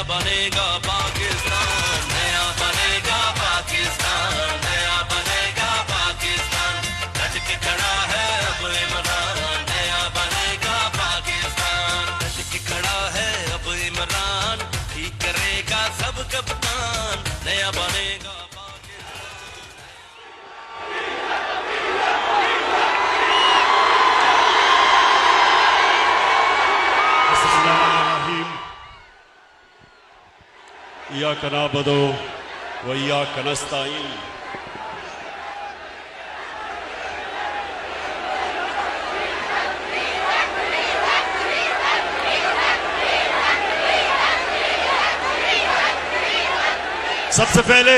बनेगा पाकिस्तान, नया बनेगा पाकिस्तान, नया बनेगा पाकिस्तान। डट के खड़ा है अब इमरान, नया बनेगा पाकिस्तान। डट के खड़ा है अब इमरान, ठीक करेगा सब कप्तान, नया बनेगा इय्याका नअबुदु व इय्याका नस्तईन। सबसे पहले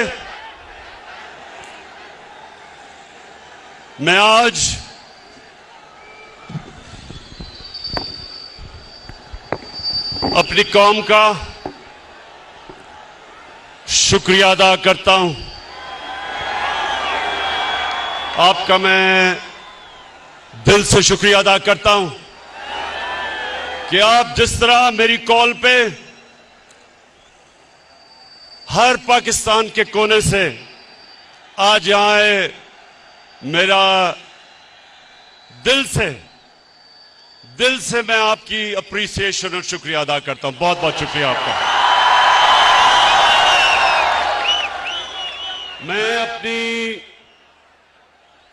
मैं आज अपनी कौम का शुक्रिया अदा करता हूं। आपका मैं दिल से शुक्रिया अदा करता हूं कि आप जिस तरह मेरी कॉल पे हर पाकिस्तान के कोने से आज यहां आए, मेरा दिल से मैं आपकी अप्रिसिएशन और शुक्रिया अदा करता हूं। बहुत बहुत शुक्रिया आपका। मैं अपनी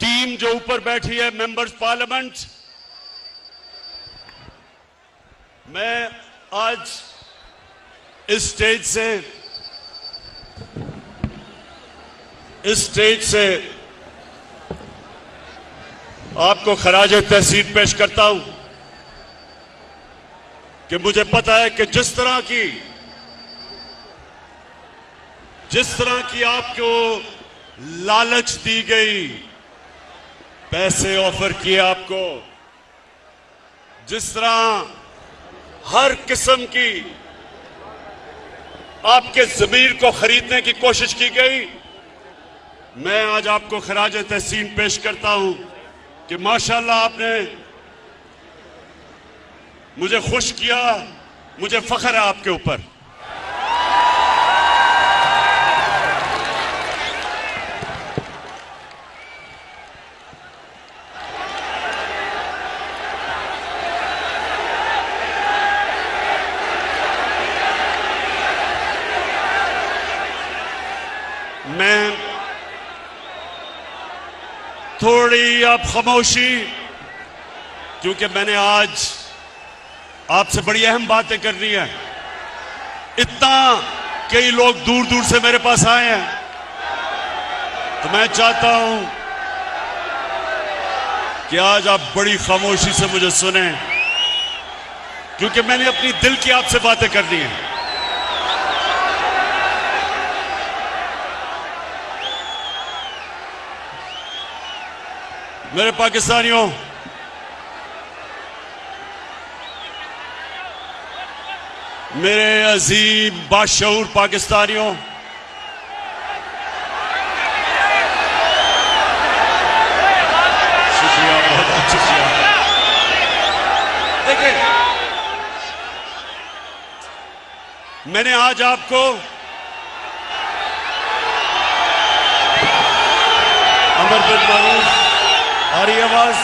टीम जो ऊपर बैठी है, मेंबर्स पार्लियामेंट, मैं आज इस स्टेज से आपको खराज तहसीन पेश करता हूं कि मुझे पता है कि जिस तरह की आपको लालच दी गई, पैसे ऑफर किए आपको, जिस तरह हर किस्म की आपके ज़मीर को खरीदने की कोशिश की गई, मैं आज आपको खराज तहसीन पेश करता हूं कि माशाअल्लाह आपने मुझे खुश किया। मुझे फख्र है आपके ऊपर। मैं थोड़ी आप खामोशी, क्योंकि मैंने आज आपसे बड़ी अहम बातें करनी है। इतना कई लोग दूर दूर से मेरे पास आए हैं, तो मैं चाहता हूं कि आज आप बड़ी खामोशी से मुझे सुने, क्योंकि मैंने अपनी दिल की आपसे बातें करनी है। मेरे पाकिस्तानियों, मेरे अजीम बाशऊर पाकिस्तानियों, शुक्रिया, बहुत शुक्रिया। देखिए, मैंने आज आपको अमर बिन मारूफ, आ रही आवाज,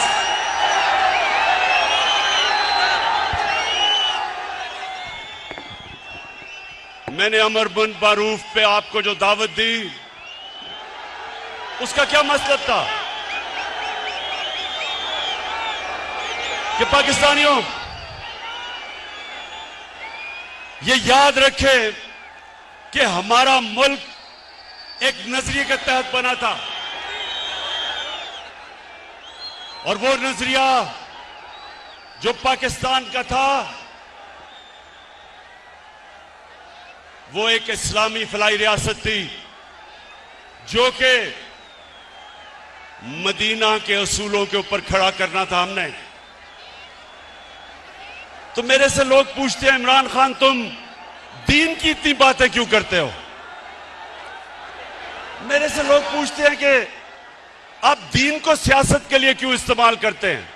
मैंने अमर बिन मारूफ पे आपको जो दावत दी, उसका क्या मतलब था कि पाकिस्तानियों ये याद रखें कि हमारा मुल्क एक नजरिए के तहत बना था, और वो नजरिया जो पाकिस्तान का था वो एक इस्लामी फलाई रियासत थी, जो कि मदीना के असूलों के ऊपर खड़ा करना था हमने। तो मेरे से लोग पूछते हैं, इमरान खान तुम दीन की इतनी बातें क्यों करते हो? मेरे से लोग पूछते हैं कि आप दीन को सियासत के लिए क्यों इस्तेमाल करते हैं?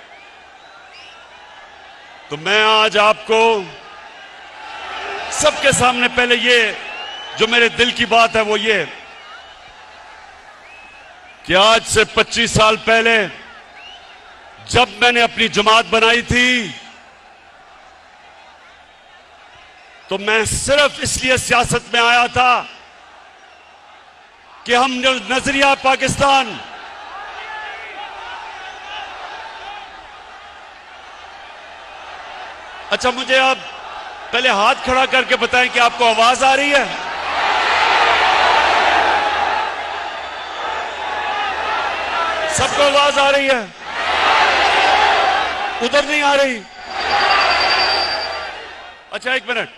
तो मैं आज आपको सबके सामने पहले ये जो मेरे दिल की बात है वो ये कि आज से 25 साल पहले जब मैंने अपनी जमात बनाई थी तो मैं सिर्फ इसलिए सियासत में आया था कि हम जो नजरिया पाकिस्तान, अच्छा मुझे आप पहले हाथ खड़ा करके बताएं कि आपको आवाज आ रही है? सबको आवाज आ रही है? उधर नहीं आ रही? अच्छा एक मिनट,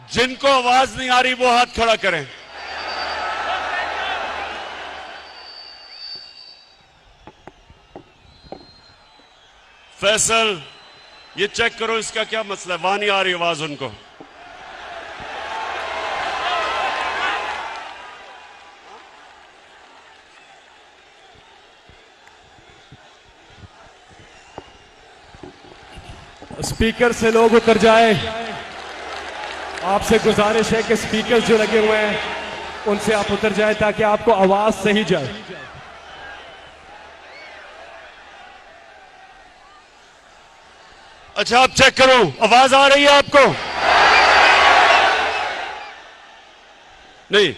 जिनको आवाज नहीं आ रही वो हाथ खड़ा करें। फैसल, ये चेक करो इसका क्या मसला है, वहां नहीं आ रही आवाज उनको। स्पीकर से लोग उतर जाए। आपसे गुजारिश है कि स्पीकर जो लगे हुए हैं उनसे आप उतर जाए ताकि आपको आवाज सही जाए। अच्छा आप चेक करो, आवाज आ रही है आपको? नहीं,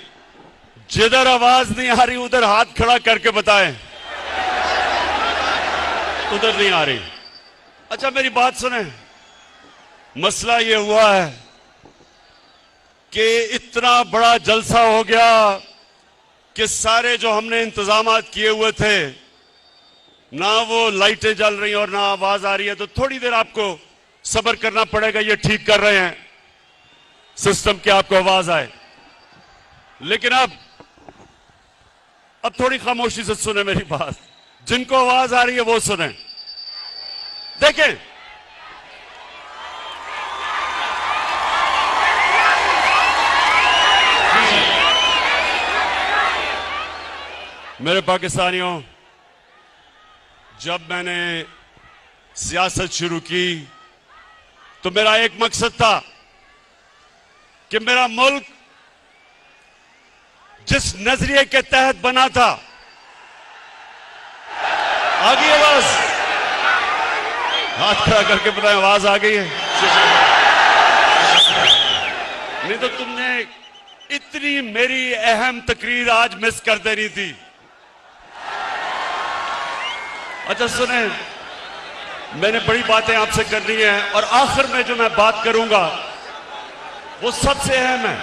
जिधर आवाज नहीं आ रही उधर हाथ खड़ा करके बताएं। उधर नहीं आ रही। अच्छा मेरी बात सुने, मसला ये हुआ है कि इतना बड़ा जलसा हो गया कि सारे जो हमने इंतजामात किए हुए थे, ना वो लाइटें जल रही और ना आवाज आ रही है, तो थोड़ी देर आपको सब्र करना पड़ेगा। ये ठीक कर रहे हैं सिस्टम कि आपको आवाज आए, लेकिन अब थोड़ी खामोशी से सुने मेरी बात। जिनको आवाज आ रही है वो सुने। देखें, मेरे पाकिस्तानियों, जब मैंने सियासत शुरू की तो मेरा एक मकसद था कि मेरा मुल्क जिस नजरिए के तहत बना था, आ गई आवाज? हाथ खड़ा करके बताएं आवाज आ गई है? नहीं तो तुमने इतनी मेरी अहम तकरीर आज मिस कर देनी थी। अच्छा सुने, मैंने बड़ी बातें आपसे करनी है और आखिर में जो मैं बात करूंगा वो सबसे अहम है।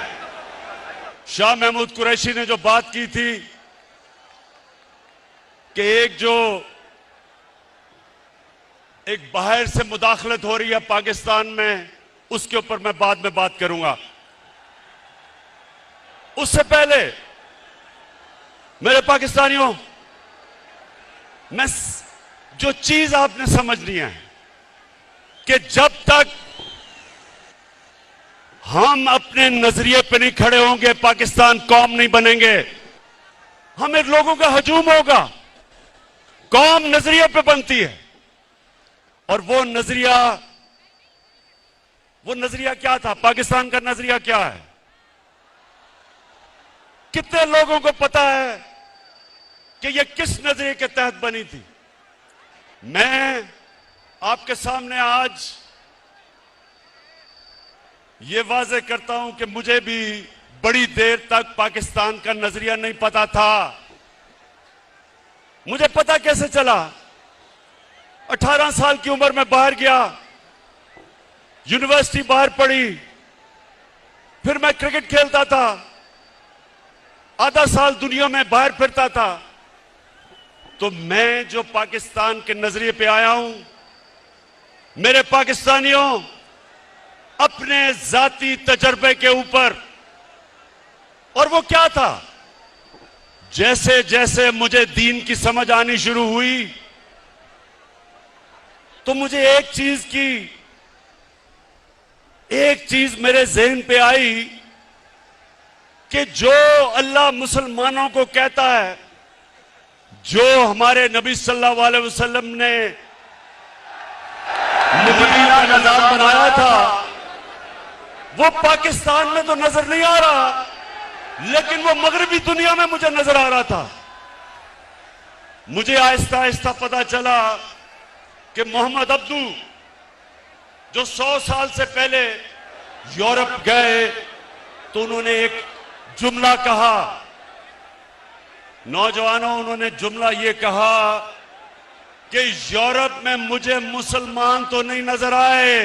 शाह महमूद कुरैशी ने जो बात की थी कि एक बाहर से मुदाखलत हो रही है पाकिस्तान में, उसके ऊपर मैं बाद में बात करूंगा। उससे पहले मेरे पाकिस्तानियों, मैं जो चीज आपने समझनी है कि जब तक हम अपने नजरिए पे नहीं खड़े होंगे पाकिस्तान कौम नहीं बनेंगे। हमें लोगों का हजूम होगा। कौम नजरिए पे बनती है और वो नजरिया क्या था? पाकिस्तान का नजरिया क्या है? कितने लोगों को पता है कि ये किस नजरिए के तहत बनी थी? मैं आपके सामने आज ये वाजे करता हूं कि मुझे भी बड़ी देर तक पाकिस्तान का नजरिया नहीं पता था। मुझे पता कैसे चला? 18 साल की उम्र में बाहर गया, यूनिवर्सिटी बाहर पढ़ी, फिर मैं क्रिकेट खेलता था, आधा साल दुनिया में बाहर फिरता था। तो मैं जो पाकिस्तान के नजरिए पे आया हूं, मेरे पाकिस्तानियों, अपने जाती तजर्बे के ऊपर। और वो क्या था? जैसे जैसे मुझे दीन की समझ आनी शुरू हुई तो मुझे एक चीज मेरे ज़हन पे आई कि जो अल्लाह मुसलमानों को कहता है, जो हमारे नबी सल्लल्लाहु अलैहि वसल्लम ने मदीना का निजाम बनाया था, वो पाकिस्तान में तो नजर नहीं आ रहा, लेकिन वो मगरबी दुनिया में मुझे नजर आ रहा था। मुझे आहिस्ता आहिस्ता पता चला कि मोहम्मद अब्दू जो 100 साल से पहले यूरोप गए तो उन्होंने एक जुमला कहा, नौजवानों, उन्होंने जुमला ये कहा कि यूरोप में मुझे मुसलमान तो नहीं नजर आए,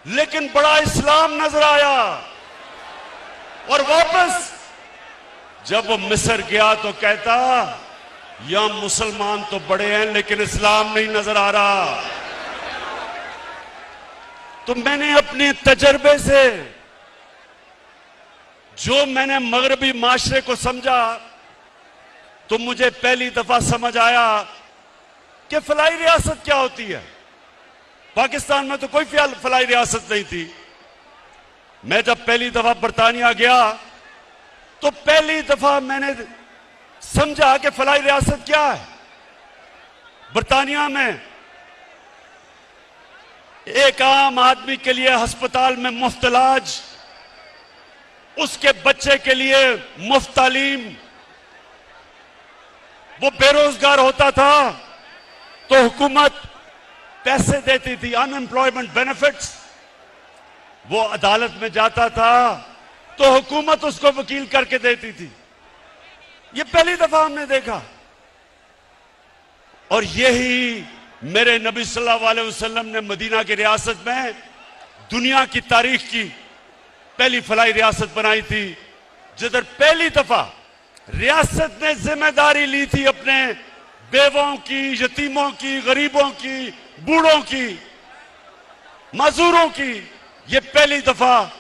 लेकिन बड़ा इस्लाम नजर आया। और वापस जब वो मिस्र गया तो कहता, यहां मुसलमान तो बड़े हैं लेकिन इस्लाम नहीं नजर आ रहा। तो मैंने अपने तजर्बे से जो मैंने मगरबी माशरे को समझा, तो मुझे पहली दफा समझ आया कि फलाई रियासत क्या होती है। पाकिस्तान में तो कोई फलाई रियासत नहीं थी। मैं जब पहली दफा बरतानिया गया तो पहली दफा मैंने समझा कि फलाई रियासत क्या है। बरतानिया में एक आम आदमी के लिए अस्पताल में मुफ्त इलाज, उसके बच्चे के लिए मुफ्त तालीम, वो बेरोजगार होता था तो हुकूमत पैसे देती थी, अनएम्प्लॉयमेंट बेनिफिट्स। वो अदालत में जाता था तो हुकूमत उसको वकील करके देती थी। ये पहली दफा हमने देखा। और यही मेरे नबी सल्लल्लाहु अलैहि वसल्लम ने मदीना की रियासत में दुनिया की तारीख की पहली फलाई रियासत बनाई थी, जिधर पहली दफा रियासत ने जिम्मेदारी ली थी अपने बेवों की, यतीमों की, गरीबों की, बूढ़ों की, मजदूरों की। ये पहली दफा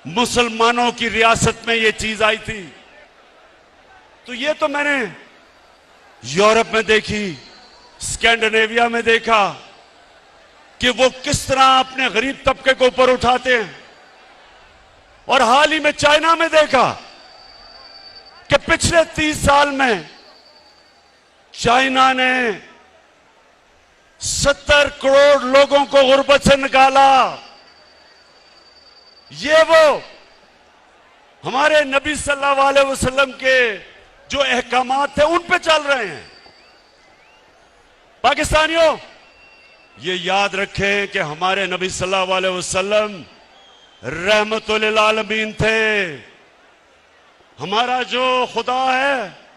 मुसलमानों की रियासत में ये चीज आई थी। तो ये तो मैंने यूरोप में देखी, स्कैंडिनेविया में देखा कि वो किस तरह अपने गरीब तबके को ऊपर उठाते हैं। और हाल ही में चाइना में देखा कि पिछले 30 साल में चाइना ने 70 करोड़ लोगों को गुर्बत से निकाला। ये वो हमारे नबी सल्लल्लाहु अलैहि वसल्लम के जो अहकामात थे उन पे चल रहे हैं। पाकिस्तानियों, ये याद रखें कि हमारे नबी सल्लल्लाहु अलैहि वसल्लम रहमतुल लिल आलमीन थे। हमारा जो खुदा है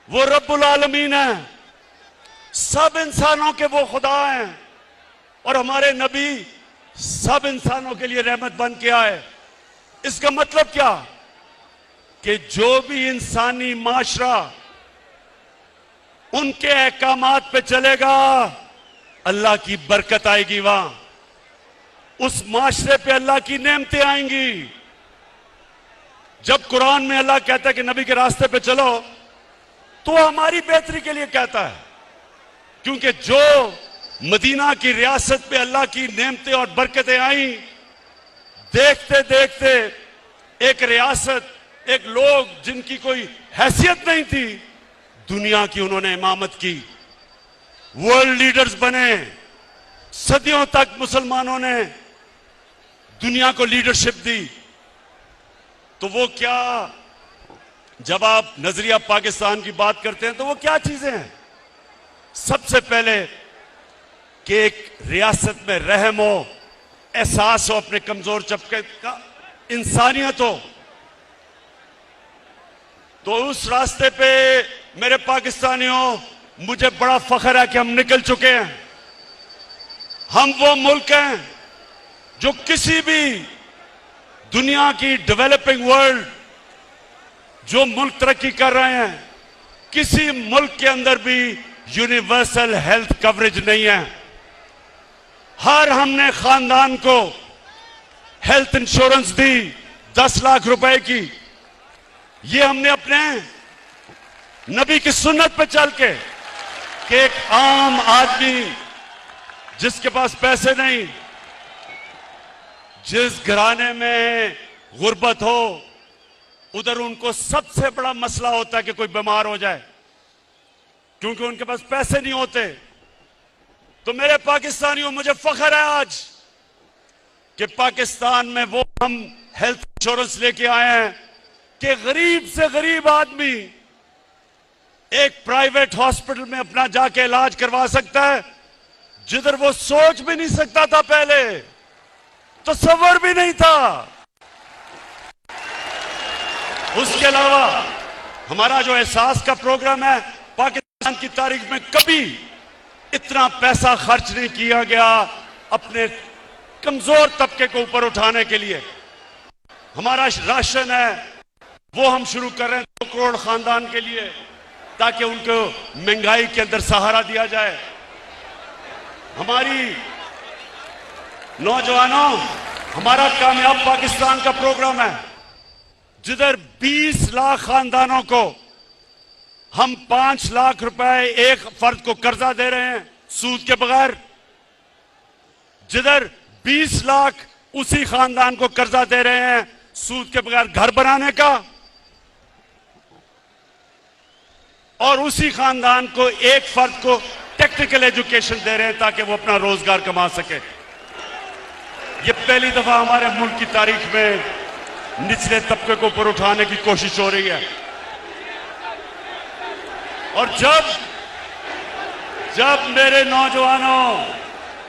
वो रब्बुल आलमीन है, सब इंसानों के वो खुदा हैं। और हमारे नबी सब इंसानों के लिए रहमत बन के आए। इसका मतलब क्या कि जो भी इंसानी माशरा उनके अहकामात पे चलेगा, अल्लाह की बरकत आएगी। वहां उस माशरे पे अल्लाह की नेमतें आएंगी। जब कुरान में अल्लाह कहता है कि नबी के रास्ते पे चलो, तो हमारी बेहतरी के लिए कहता है, क्योंकि जो मदीना की रियासत पे अल्लाह की नेमतें और बरकतें आई, देखते देखते एक रियासत, एक लोग जिनकी कोई हैसियत नहीं थी, दुनिया की उन्होंने इमामत की, वर्ल्ड लीडर्स बने। सदियों तक मुसलमानों ने दुनिया को लीडरशिप दी। तो वो क्या, जब आप नजरिया पाकिस्तान की बात करते हैं तो वो क्या चीजें हैं? सबसे पहले कि एक रियासत में रहम हो, एहसास हो अपने कमजोर तबके का, इंसानियत हो। तो उस रास्ते पे मेरे पाकिस्तानियों, मुझे बड़ा फख्र है कि हम निकल चुके हैं। हम वो मुल्क हैं जो किसी भी दुनिया की डेवलपिंग वर्ल्ड, जो मुल्क तरक्की कर रहे हैं, किसी मुल्क के अंदर भी यूनिवर्सल हेल्थ कवरेज नहीं है। हर हमने खानदान को हेल्थ इंश्योरेंस दी 10 लाख रुपए की। ये हमने अपने नबी की सुन्नत पे चल के, कि एक आम आदमी जिसके पास पैसे नहीं, जिस घराने में गुर्बत हो, उधर उनको सबसे बड़ा मसला होता है कि कोई बीमार हो जाए, क्योंकि उनके पास पैसे नहीं होते। तो मेरे पाकिस्तानियों, मुझे फख्र है आज कि पाकिस्तान में वो हम हेल्थ इंश्योरेंस लेके आए हैं कि गरीब से गरीब आदमी एक प्राइवेट हॉस्पिटल में अपना जाके इलाज करवा सकता है, जिधर वो सोच भी नहीं सकता था, पहले तसव्वुर भी नहीं था। उसके अलावा हमारा जो एहसास का प्रोग्राम है, पाकिस्तान की तारीख में कभी इतना पैसा खर्च नहीं किया गया अपने कमजोर तबके को ऊपर उठाने के लिए। हमारा राशन है वो हम शुरू कर रहे हैं 2 करोड़ खानदान के लिए, ताकि उनको महंगाई के अंदर सहारा दिया जाए। हमारी नौजवानों, हमारा कामयाब पाकिस्तान का प्रोग्राम है, जिधर 20 लाख खानदानों को हम 5 लाख रुपए एक फर्द को कर्जा दे रहे हैं सूद के बगैर, जिधर 20 लाख उसी खानदान को कर्जा दे रहे हैं सूद के बगैर घर बनाने का, और उसी खानदान को एक फर्द को टेक्निकल एजुकेशन दे रहे हैं ताकि वो अपना रोजगार कमा सके। ये पहली दफा हमारे मुल्क की तारीख में निचले तबके को ऊपर उठाने की कोशिश हो रही है। और जब मेरे नौजवानों,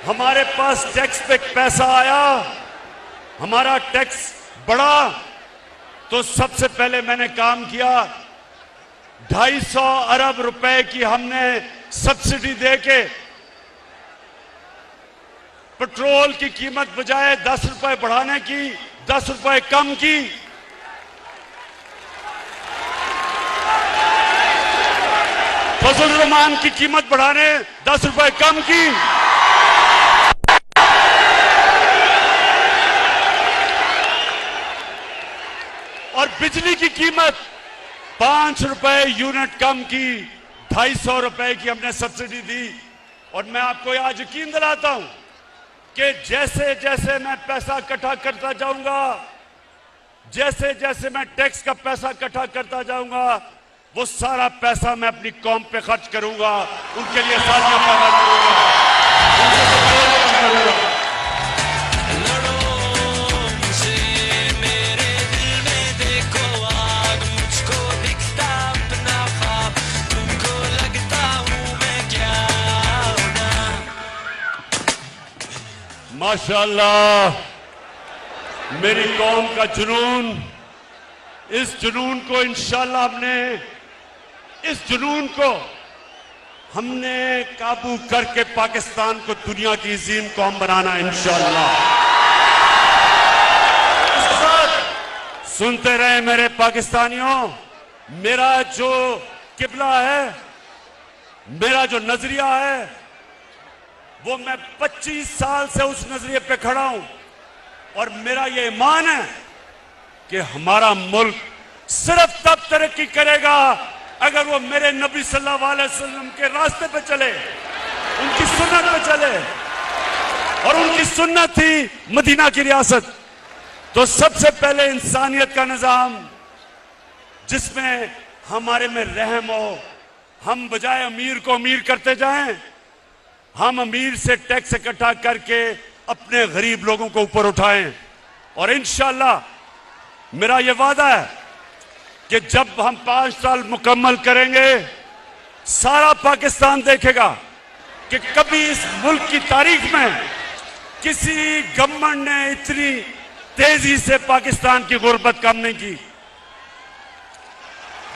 हमारे पास टैक्स पे पैसा आया, हमारा टैक्स बढ़ा, तो सबसे पहले मैंने काम किया, 250 अरब रुपए की हमने सब्सिडी देके पेट्रोल की कीमत बजाय 10 रुपए बढ़ाने की 10 रुपए कम की। फजल रहमान की कीमत बढ़ाने 10 रुपए कम की। और बिजली की कीमत 5 रुपए यूनिट कम की, 250 रुपए की हमने सब्सिडी दी। और मैं आपको आज यकीन दिलाता हूं कि जैसे जैसे मैं पैसा इकट्ठा करता जाऊंगा, जैसे जैसे मैं टैक्स का पैसा इकट्ठा करता जाऊंगा, वो सारा पैसा मैं अपनी कौम पे खर्च करूंगा, उनके लिए साजियां पैदा करूंगा। माशाअल्लाह, मेरी कौम का जुनून, इस जुनून को इंशाअल्लाह हमने काबू करके पाकिस्तान को दुनिया की अजीम कौम बनाना इंशाअल्लाह। सुनते रहे मेरे पाकिस्तानियों, मेरा जो किबला है, मेरा जो नजरिया है, वो मैं 25 साल से उस नजरिए पे खड़ा हूं। और मेरा ये ईमान है कि हमारा मुल्क सिर्फ तब तरक्की करेगा अगर वो मेरे नबी सल्लल्लाहु अलैहि वसल्लम के रास्ते पे चले, उनकी सुन्नत पे चले। और उनकी सुन्नत थी मदीना की रियासत। तो सबसे पहले इंसानियत का निजाम, जिसमें हमारे में रहम हो, हम बजाय अमीर को अमीर करते जाएं, हम अमीर से टैक्स इकट्ठा करके अपने गरीब लोगों को ऊपर उठाएं। और इंशाअल्लाह मेरा यह वादा है कि जब हम 5 साल मुकम्मल करेंगे, सारा पाकिस्तान देखेगा कि कभी इस मुल्क की तारीख में किसी गवर्नमेंट ने इतनी तेजी से पाकिस्तान की गुर्बत कम नहीं की।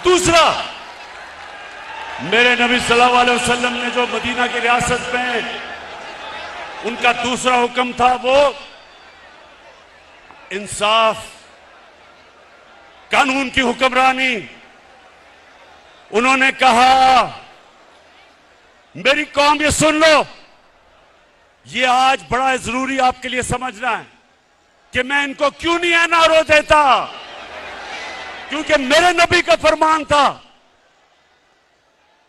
दूसरा, मेरे नबी सल्लल्लाहु अलैहि वसल्लम ने जो मदीना की रियासत में उनका दूसरा हुक्म था, वो इंसाफ, कानून की हुक्मरानी। उन्होंने कहा, मेरी कौम ये सुन लो, ये आज बड़ा जरूरी आपके लिए समझना है कि मैं इनको क्यों नहीं एनआरओ देता, क्योंकि मेरे नबी का फरमान था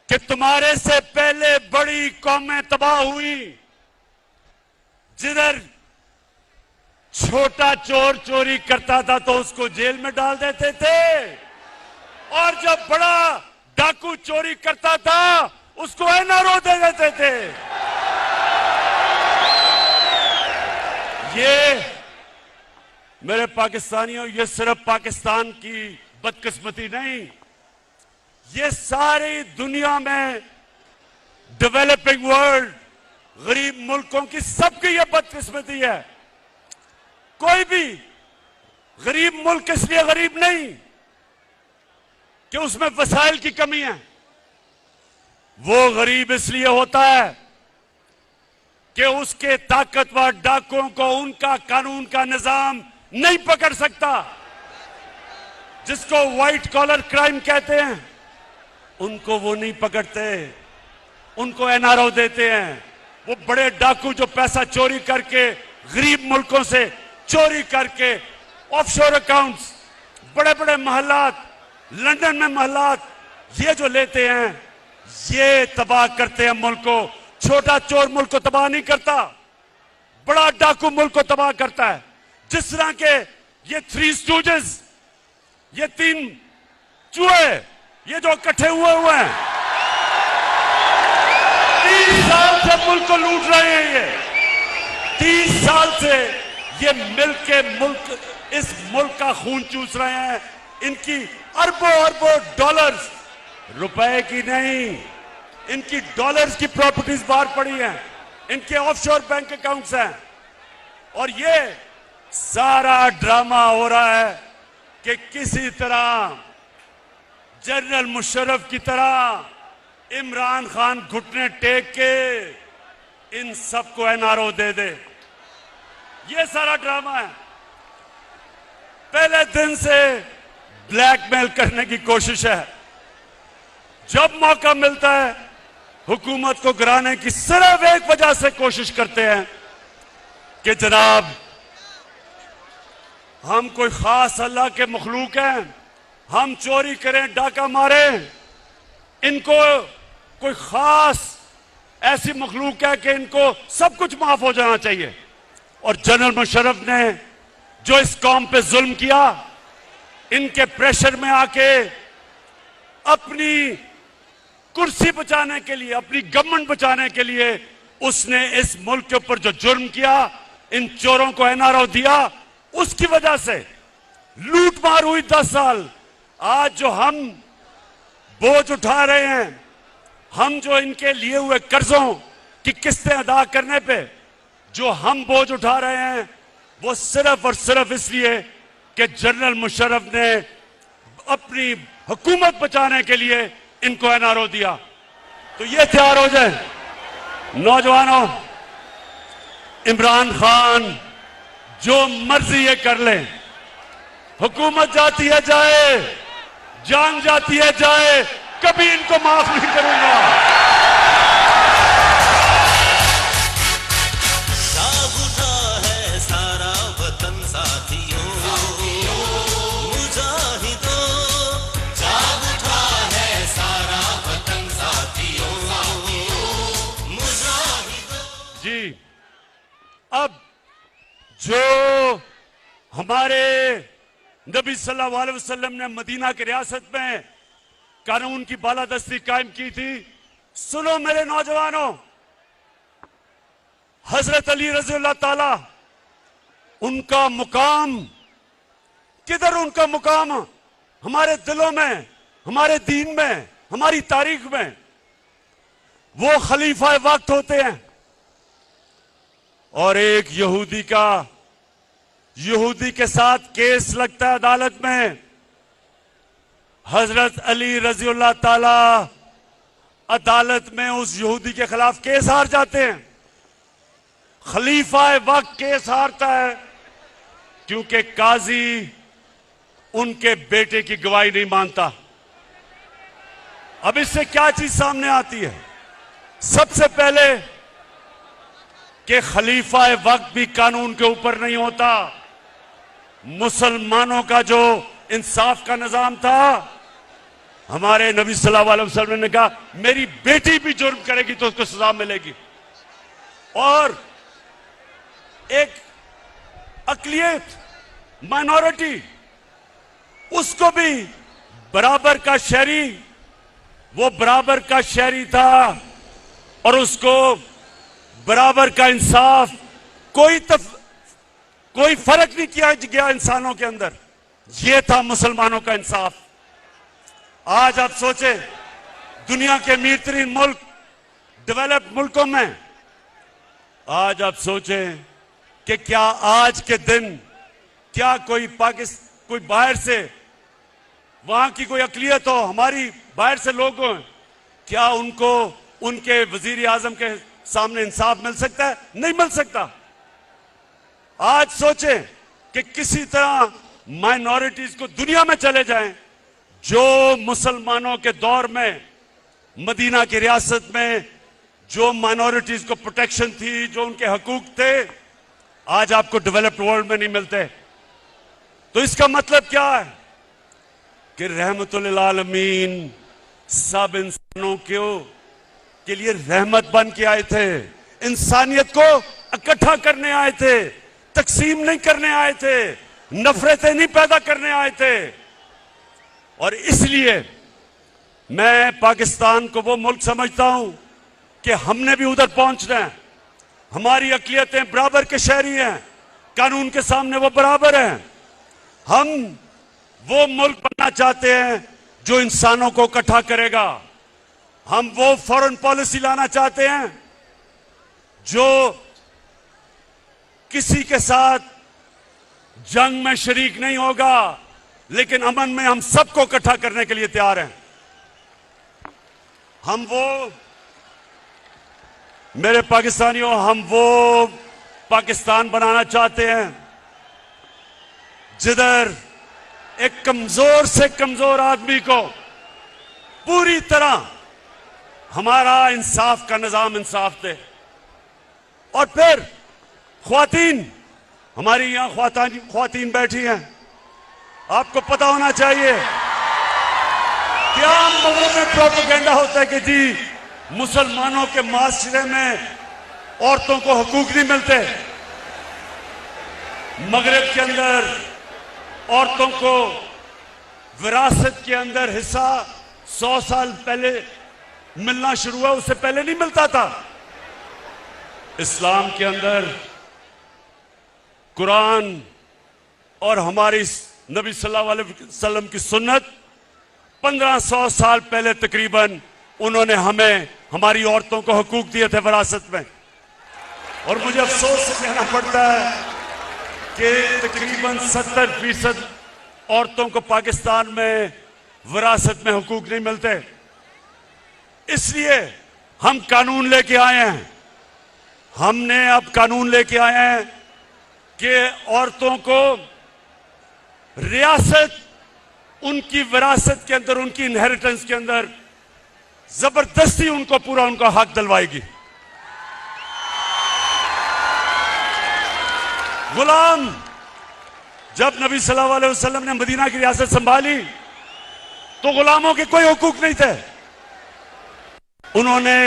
कि तुम्हारे से पहले बड़ी कौमें तबाह हुई, जिधर छोटा चोर चोरी करता था तो उसको जेल में डाल देते थे, और जब बड़ा डाकू चोरी करता था उसको एनआरओ दे देते थे। मेरे पाकिस्तानियों, ये सिर्फ पाकिस्तान की बदकिस्मती नहीं, ये सारी दुनिया में डेवलपिंग वर्ल्ड, गरीब मुल्कों की सबकी ये बदकिस्मती है। कोई भी गरीब मुल्क इसलिए गरीब नहीं कि उसमें वसाइल की कमी है, वो गरीब इसलिए होता है कि उसके ताकतवर डाकुओं को उनका कानून का निजाम नहीं पकड़ सकता। जिसको व्हाइट कॉलर क्राइम कहते हैं, उनको वो नहीं पकड़ते, उनको एनआरओ देते हैं। वो बड़े डाकू जो पैसा चोरी करके गरीब मुल्कों से चोरी करके ऑफशोर अकाउंट्स, बड़े बड़े महलात, लंदन में महलात, ये जो लेते हैं, ये तबाह करते हैं मुल्क को। छोटा चोर मुल्क को तबाह नहीं करता, बड़ा डाकू मुल्क को तबाह करता है। जिस तरह के ये थ्री स्टूजेस, ये तीन चूहे, ये जो इकट्ठे हुए हैं, 30 साल से मुल्क को लूट रहे हैं। ये 30 साल से ये मुल्क इस मुल्क का खून चूस रहे हैं। इनकी अरबों अरबों डॉलर्स, रुपए की नहीं, इनकी डॉलर्स की प्रॉपर्टीज बाहर पड़ी हैं, इनके ऑफशोर बैंक अकाउंट्स हैं। और ये सारा ड्रामा हो रहा है कि किसी तरह जनरल मुशर्रफ की तरह इमरान खान घुटने टेक के इन सबको एनआरओ दे दे। ये सारा ड्रामा है। पहले दिन से ब्लैकमेल करने की कोशिश है। जब मौका मिलता है हुकूमत को गिराने की सिर्फ एक वजह से कोशिश करते हैं कि जनाब हम कोई खास अल्लाह के मखलूक हैं, हम चोरी करें, डाका मारें, इनको कोई खास ऐसी मखलूक है कि इनको सब कुछ माफ हो जाना चाहिए। और जनरल मुशर्रफ ने जो इस कौम पे जुल्म किया, इनके प्रेशर में आके अपनी कुर्सी बचाने के लिए, अपनी गवर्नमेंट बचाने के लिए उसने इस मुल्क के ऊपर जो जुर्म किया, इन चोरों को एनआरओ दिया, उसकी वजह से लूट मार हुई 10 साल। आज जो हम बोझ उठा रहे हैं, हम जो इनके लिए हुए कर्जों की किस्तें अदा करने पे जो हम बोझ उठा रहे हैं, वो सिर्फ और सिर्फ इसलिए कि जनरल मुशर्रफ ने अपनी हुकूमत बचाने के लिए इनको एनआरओ दिया। तो ये तैयार हो जाए नौजवानों, इमरान खान जो मर्जी ये कर ले, हुकूमत जाती है जाए, जान जाती है जाए, कभी इनको माफ नहीं करूंगा। जाग उठा है सारा वतन साथियों, मुजाहिदों, जाग उठा है सारा वतन साथियों, मुजाहिदों। जी, अब जो हमारे नबी सल्लल्लाहु अलैहि वसल्लम ने मदीना की रियासत में कानून की बालादस्ती कायम की थी, सुनो मेरे नौजवानों, हजरत अली रज़ियल्लाहु ताला, उनका मुकाम किधर? उनका मुकाम हमारे दिलों में, हमारे दीन में, हमारी तारीख में। वो खलीफा वक्त होते हैं। और एक यहूदी के साथ केस लगता है अदालत में, हजरत अली रज़ियल्लाहु ताला अदालत में उस यहूदी के खिलाफ केस हार जाते हैं। खलीफा वक्त केस हारता है क्योंकि काजी उनके बेटे की गवाही नहीं मानता। अब इससे क्या चीज सामने आती है? सबसे पहले कि खलीफा वक्त भी कानून के ऊपर नहीं होता। मुसलमानों का जो इंसाफ का निजाम था, हमारे नबी सल्लल्लाहु अलैहि वसल्लम ने कहा मेरी बेटी भी जुर्म करेगी तो उसको सजा मिलेगी। और एक अकलियत, माइनॉरिटी, उसको भी बराबर का शहरी, वो बराबर का शहरी था और उसको बराबर का इंसाफ, कोई फर्क नहीं किया गया इंसानों के अंदर। यह था मुसलमानों का इंसाफ। आज आप सोचें, दुनिया के अमीर तरीन मुल्क, डेवलप्ड मुल्कों में, आज आप सोचें कि क्या आज के दिन क्या कोई बाहर से, वहां की कोई अकलियत हो, हमारी बाहर से लोग हों, क्या उनको उनके वजीर आजम के सामने इंसाफ मिल सकता है? नहीं मिल सकता। आज सोचें कि किसी तरह माइनॉरिटीज को दुनिया में चले जाएं, जो मुसलमानों के दौर में मदीना की रियासत में जो माइनॉरिटीज को प्रोटेक्शन थी, जो उनके हकूक थे, आज आपको डेवलप्ड वर्ल्ड में नहीं मिलते। तो इसका मतलब क्या है कि रहमतुल आलमीन सब इंसानों के लिए रहमत बन के आए थे, इंसानियत को इकट्ठा करने आए थे, तकसीम नहीं करने आए थे, नफरतें नहीं पैदा करने आए थे। और इसलिए मैं पाकिस्तान को वो मुल्क समझता हूं कि हमने भी उधर पहुंचना है। हमारी अकलियतें बराबर के शहरी हैं, कानून के सामने वो बराबर हैं। हम वो मुल्क बनना चाहते हैं जो इंसानों को इकट्ठा करेगा। हम वो फॉरेन पॉलिसी लाना चाहते हैं जो किसी के साथ जंग में शरीक नहीं होगा, लेकिन अमन में हम सबको इकट्ठा करने के लिए तैयार हैं। हम वो, मेरे पाकिस्तानियों, हम वो पाकिस्तान बनाना चाहते हैं जिधर एक कमजोर से कमजोर आदमी को पूरी तरह हमारा इंसाफ का निजाम इंसाफ दे। और फिर ख्वातीन, हमारी यहां ख्वातीन बैठी हैं, आपको पता होना चाहिए क्या मगरब में प्रोपेगेंडा होता है कि जी मुसलमानों के माशरे में औरतों को हकूक नहीं मिलते। मगरब के अंदर औरतों को विरासत के अंदर हिस्सा 100 साल पहले मिलना शुरू हुआ, उससे पहले नहीं मिलता था। इस्लाम के अंदर कुरान और हमारी नबी सल्लल्लाहु अलैहि वसल्लम की सुन्नत 1500 साल पहले तकरीबन उन्होंने हमें, हमारी औरतों को हकूक दिए थे विरासत में। और मुझे अफसोस से कहना पड़ता है कि तकरीबन 70% औरतों को पाकिस्तान में विरासत में हकूक नहीं मिलते। इसलिए हम कानून लेके आए हैं, हमने अब कानून लेके आए हैं कि औरतों को रियासत, उनकी विरासत के अंदर, उनकी इनहेरिटेंस के अंदर जबरदस्ती उनको पूरा उनका हक दिलवाएगी। गुलाम, जब नबी सल्लल्लाहु अलैहि वसल्लम ने मदीना की रियासत संभाली तो गुलामों के कोई हुकूक नहीं थे। उन्होंने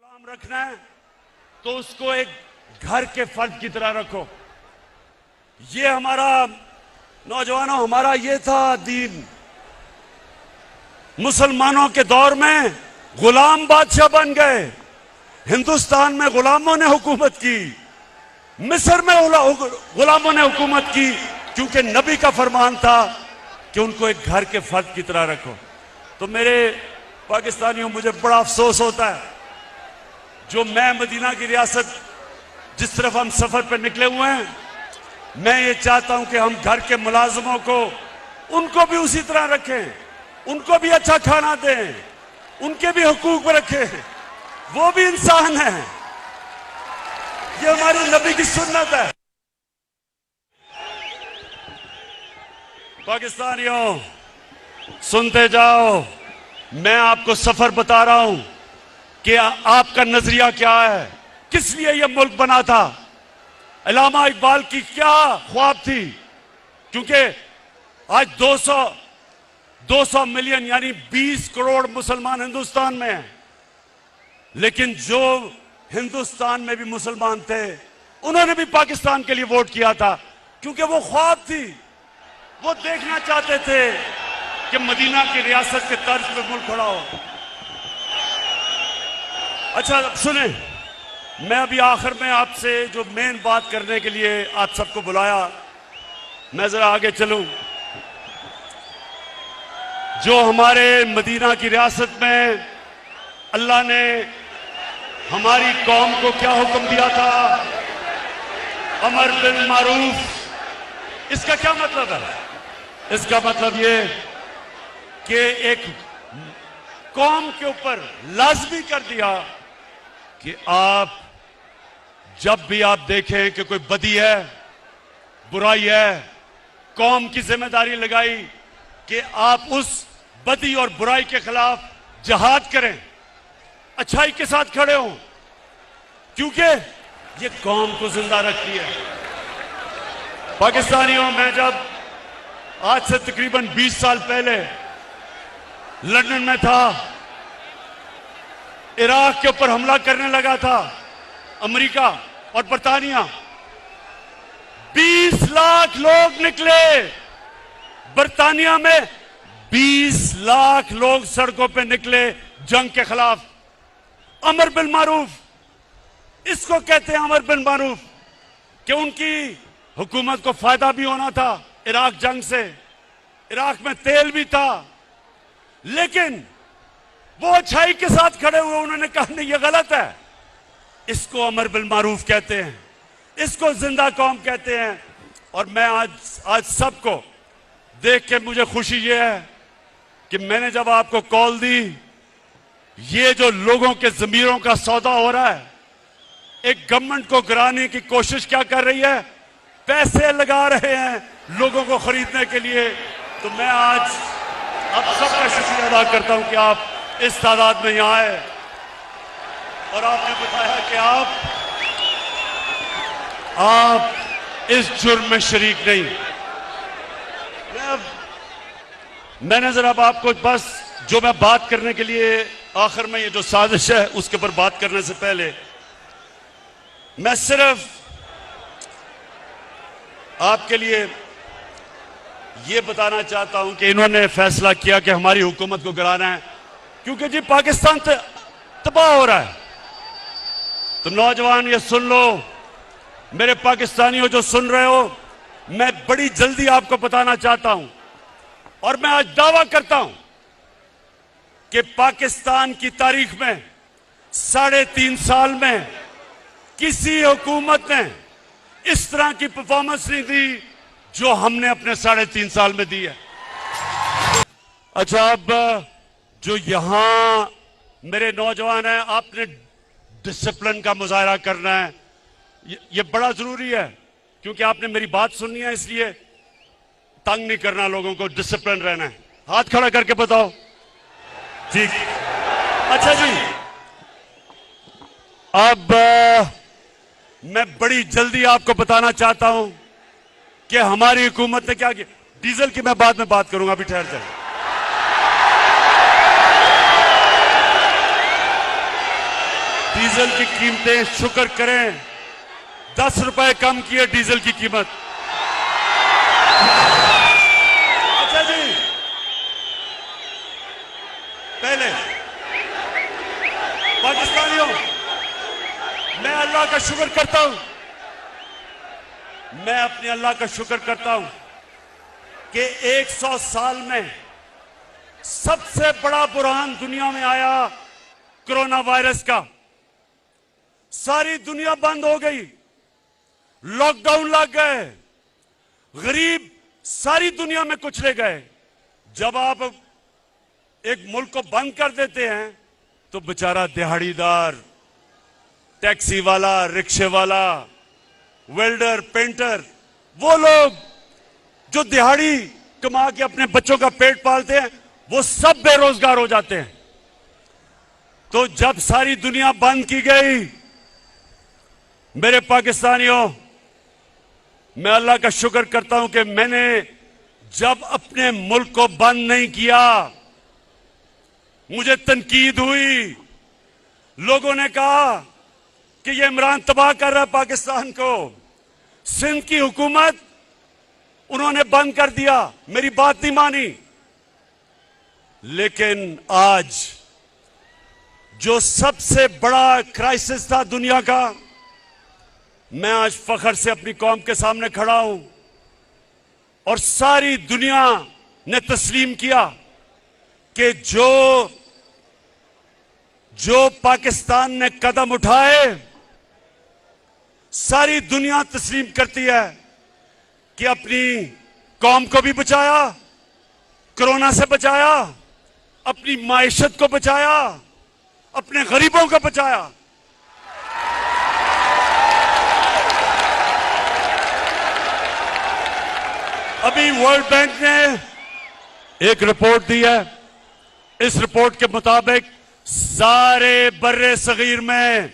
गुलाम रखना है तो उसको एक घर के फर्द की तरह रखो। ये हमारा, नौजवानों, हमारा ये था दीन। मुसलमानों के दौर में गुलाम बादशाह बन गए। हिंदुस्तान में गुलामों ने हुकूमत की, मिस्र में गुलामों ने हुकूमत की, क्योंकि नबी का फरमान था कि उनको एक घर के फर्द की तरह रखो। तो मेरे पाकिस्तानियों, मुझे बड़ा अफसोस होता है जो मैं मदीना की रियासत जिस तरफ हम सफर पर निकले हुए हैं, मैं ये चाहता हूं कि हम घर के मुलाजमों को, उनको भी उसी तरह रखें, उनको भी अच्छा खाना दें, उनके भी हुकूक रखें। वो भी इंसान है। ये हमारे नबी की सुन्नत है। पाकिस्तानियों, सुनते जाओ, मैं आपको सफर बता रहा हूं कि आपका नजरिया क्या है, किस लिए यह मुल्क बना था, अल्लामा इकबाल की क्या ख्वाब थी। क्योंकि आज 200 मिलियन यानी 20 करोड़ मुसलमान हिंदुस्तान में हैं, लेकिन जो हिंदुस्तान में भी मुसलमान थे उन्होंने भी पाकिस्तान के लिए वोट किया था, क्योंकि वो ख्वाब थी। वो देखना चाहते थे कि मदीना की रियासत के तर्ज पे मुल्क खड़ा हो। अच्छा अब सुने, मैं अभी आखिर में आपसे जो मेन बात करने के लिए आप सबको बुलाया, मैं जरा आगे चलूं। जो हमारे मदीना की रियासत में अल्लाह ने हमारी कौम को क्या हुक्म दिया था, अमर बिल मारूफ, इसका क्या मतलब है? इसका मतलब ये कि एक कौम के ऊपर लाजमी कर दिया कि आप जब भी आप देखें कि कोई बदी है, बुराई है, कौम की जिम्मेदारी लगाई कि आप उस बदी और बुराई के खिलाफ जिहाद करें, अच्छाई के साथ खड़े हों, क्योंकि ये कौम को जिंदा रखती है। पाकिस्तानियों, मैं जब आज से तकरीबन 20 साल पहले लंदन में था, इराक के ऊपर हमला करने लगा था अमेरिका और बरतानिया, 20 लाख लोग निकले बरतानिया में, 20 लाख लोग सड़कों पे निकले जंग के खिलाफ। अमर बिल मारूफ, इसको कहते हैं अमर बिल मारूफ, कि उनकी हुकूमत को फायदा भी होना था इराक जंग से, इराक में तेल भी था, लेकिन वो अच्छाई के साथ खड़े हुए, उन्होंने कहा नहीं ये गलत है। इसको अमर बिल मारूफ कहते हैं, इसको जिंदा कौम कहते हैं। और मैं आज सबको देख के मुझे खुशी ये है कि मैंने जब आपको कॉल दी, ये जो लोगों के जमीरों का सौदा हो रहा है, एक गवर्नमेंट को गिराने की कोशिश क्या कर रही है, पैसे लगा रहे हैं लोगों को खरीदने के लिए। तो मैं आज आप सबका शुक्रिया अदा करता हूं कि आप इस तादाद में यहां आए और आपने बताया कि आप इस जुर्म में शरीक नहीं। मैंने जरा आपको बस जो मैं बात करने के लिए आखिर में ये जो साजिश है उसके ऊपर बात करने से पहले मैं सिर्फ आपके लिए ये बताना चाहता हूं कि इन्होंने फैसला किया कि हमारी हुकूमत को गिराना है, क्योंकि जी पाकिस्तान तबाह हो रहा है। तो नौजवान ये सुन लो, मेरे पाकिस्तानियों जो सुन रहे हो, मैं बड़ी जल्दी आपको बताना चाहता हूं और मैं आज दावा करता हूं कि पाकिस्तान की तारीख में 3.5 साल में किसी हुकूमत ने इस तरह की परफॉर्मेंस नहीं दी जो हमने अपने 3.5 साल में दी है। अच्छा, अब जो यहां मेरे नौजवान हैं, आपने डिसिप्लिन का मुजाहरा करना है, ये बड़ा जरूरी है, क्योंकि आपने मेरी बात सुननी है, इसलिए तंग नहीं करना लोगों को, डिसिप्लिन रहना है। हाथ खड़ा करके बताओ ठीक। अच्छा जी, अब मैं बड़ी जल्दी आपको बताना चाहता हूं कि हमारी हुकूमत ने क्या किया। डीजल की मैं बाद में बात करूंगा, अभी ठहर जाए। डीजल की कीमतें, शुक्र करें, 10 रुपए कम किए डीजल की कीमत। अच्छा जी, पहले पाकिस्तानियों, मैं अल्लाह का शुक्र करता हूं, मैं अपने अल्लाह का शुक्र करता हूं कि 100 साल में सबसे बड़ा बुरहान दुनिया में आया कोरोना वायरस का। सारी दुनिया बंद हो गई, लॉकडाउन लग गए, गरीब सारी दुनिया में कुचले गए। जब आप एक मुल्क को बंद कर देते हैं तो बेचारा दिहाड़ीदार, टैक्सी वाला, रिक्शे वाला, वेल्डर, पेंटर, वो लोग जो दिहाड़ी कमा के अपने बच्चों का पेट पालते हैं, वो सब बेरोजगार हो जाते हैं। तो जब सारी दुनिया बंद की गई, मेरे पाकिस्तानियों, मैं अल्लाह का शुक्र करता हूं कि मैंने जब अपने मुल्क को बंद नहीं किया, मुझे तनकीद हुई, लोगों ने कहा कि ये इमरान तबाह कर रहा है पाकिस्तान को। सिंध की हुकूमत उन्होंने बंद कर दिया, मेरी बात नहीं मानी। लेकिन आज जो सबसे बड़ा क्राइसिस था दुनिया का, मैं आज फख्र से अपनी कौम के सामने खड़ा हूं और सारी दुनिया ने तस्लीम किया कि जो पाकिस्तान ने कदम उठाए, सारी दुनिया तस्लीम करती है कि अपनी कौम को भी बचाया, कोरोना से बचाया, अपनी माइशत को बचाया, अपने गरीबों को बचाया। अभी वर्ल्ड बैंक ने एक रिपोर्ट दी है। इस रिपोर्ट के मुताबिक सारे बर्रे सगीर में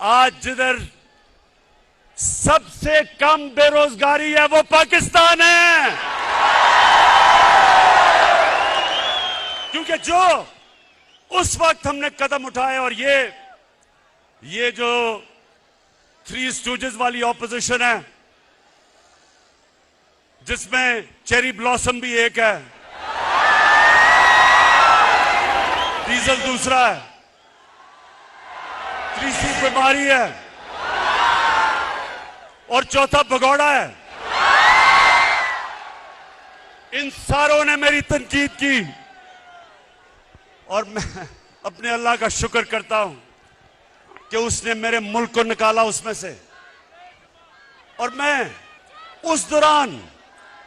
आज जिधर सबसे कम बेरोजगारी है वो पाकिस्तान है, क्योंकि जो उस वक्त हमने कदम उठाए और ये जो थ्री स्टूजेस वाली ऑपोजिशन है, जिसमें चेरी ब्लॉसम भी एक है, डीजल दूसरा है, तीसरी बीमारी है और चौथा भगौड़ा है, इन सारों ने मेरी तनकीद की और मैं अपने अल्लाह का शुक्र करता हूं कि उसने मेरे मुल्क को निकाला उसमें से। और मैं उस दौरान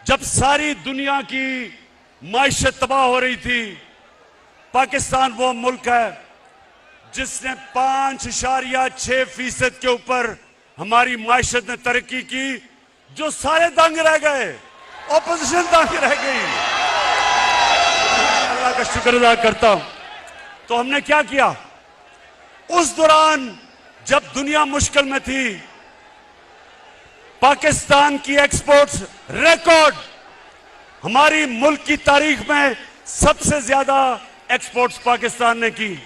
जब सारी दुनिया की माइशत तबाह हो रही थी, पाकिस्तान वो मुल्क है जिसने 5.6% के ऊपर हमारी माइशत ने तरक्की की, जो सारे दंग रह गए, ऑपोजिशन दंग रह गई। अल्लाह का शुक्र अदा करता हूं। तो हमने क्या किया उस दौरान जब दुनिया मुश्किल में थी? पाकिस्तान की एक्सपोर्ट्स रिकॉर्ड, हमारी मुल्क की तारीख में सबसे ज्यादा एक्सपोर्ट्स पाकिस्तान ने की।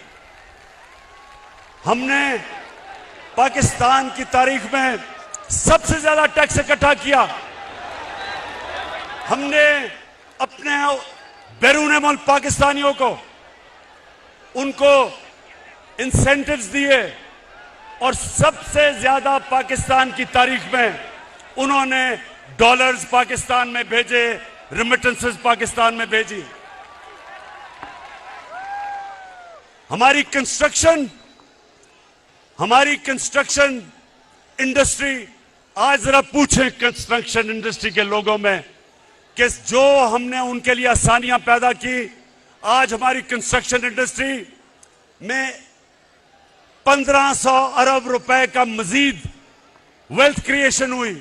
हमने पाकिस्तान की तारीख में सबसे ज्यादा टैक्स इकट्ठा किया। हमने अपने बैरून मुल्क पाकिस्तानियों को उनको इंसेंटिव्स दिए और सबसे ज्यादा पाकिस्तान की तारीख में उन्होंने डॉलर्स पाकिस्तान में भेजे, रेमिटेंसेस पाकिस्तान में भेजी। हमारी कंस्ट्रक्शन इंडस्ट्री, आज जरा पूछें कंस्ट्रक्शन इंडस्ट्री के लोगों में कि जो हमने उनके लिए आसानियां पैदा की, आज हमारी कंस्ट्रक्शन इंडस्ट्री में 1500 अरब रुपए का मजीद वेल्थ क्रिएशन हुई।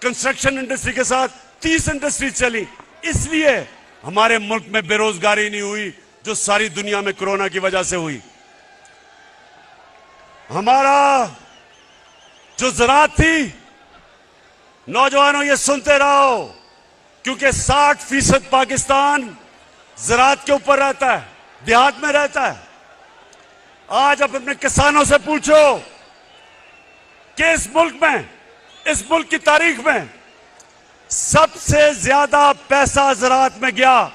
कंस्ट्रक्शन इंडस्ट्री के साथ 30 इंडस्ट्री चली, इसलिए हमारे मुल्क में बेरोजगारी नहीं हुई जो सारी दुनिया में कोरोना की वजह से हुई। हमारा जो ज़राअत थी, नौजवानों ये सुनते रहो, क्योंकि 60% पाकिस्तान ज़राअत के ऊपर रहता है, देहात में रहता है। आज आप अपने किसानों से पूछो कि इस मुल्क की तारीख में सबसे ज्यादा पैसा ज़राअत में गया।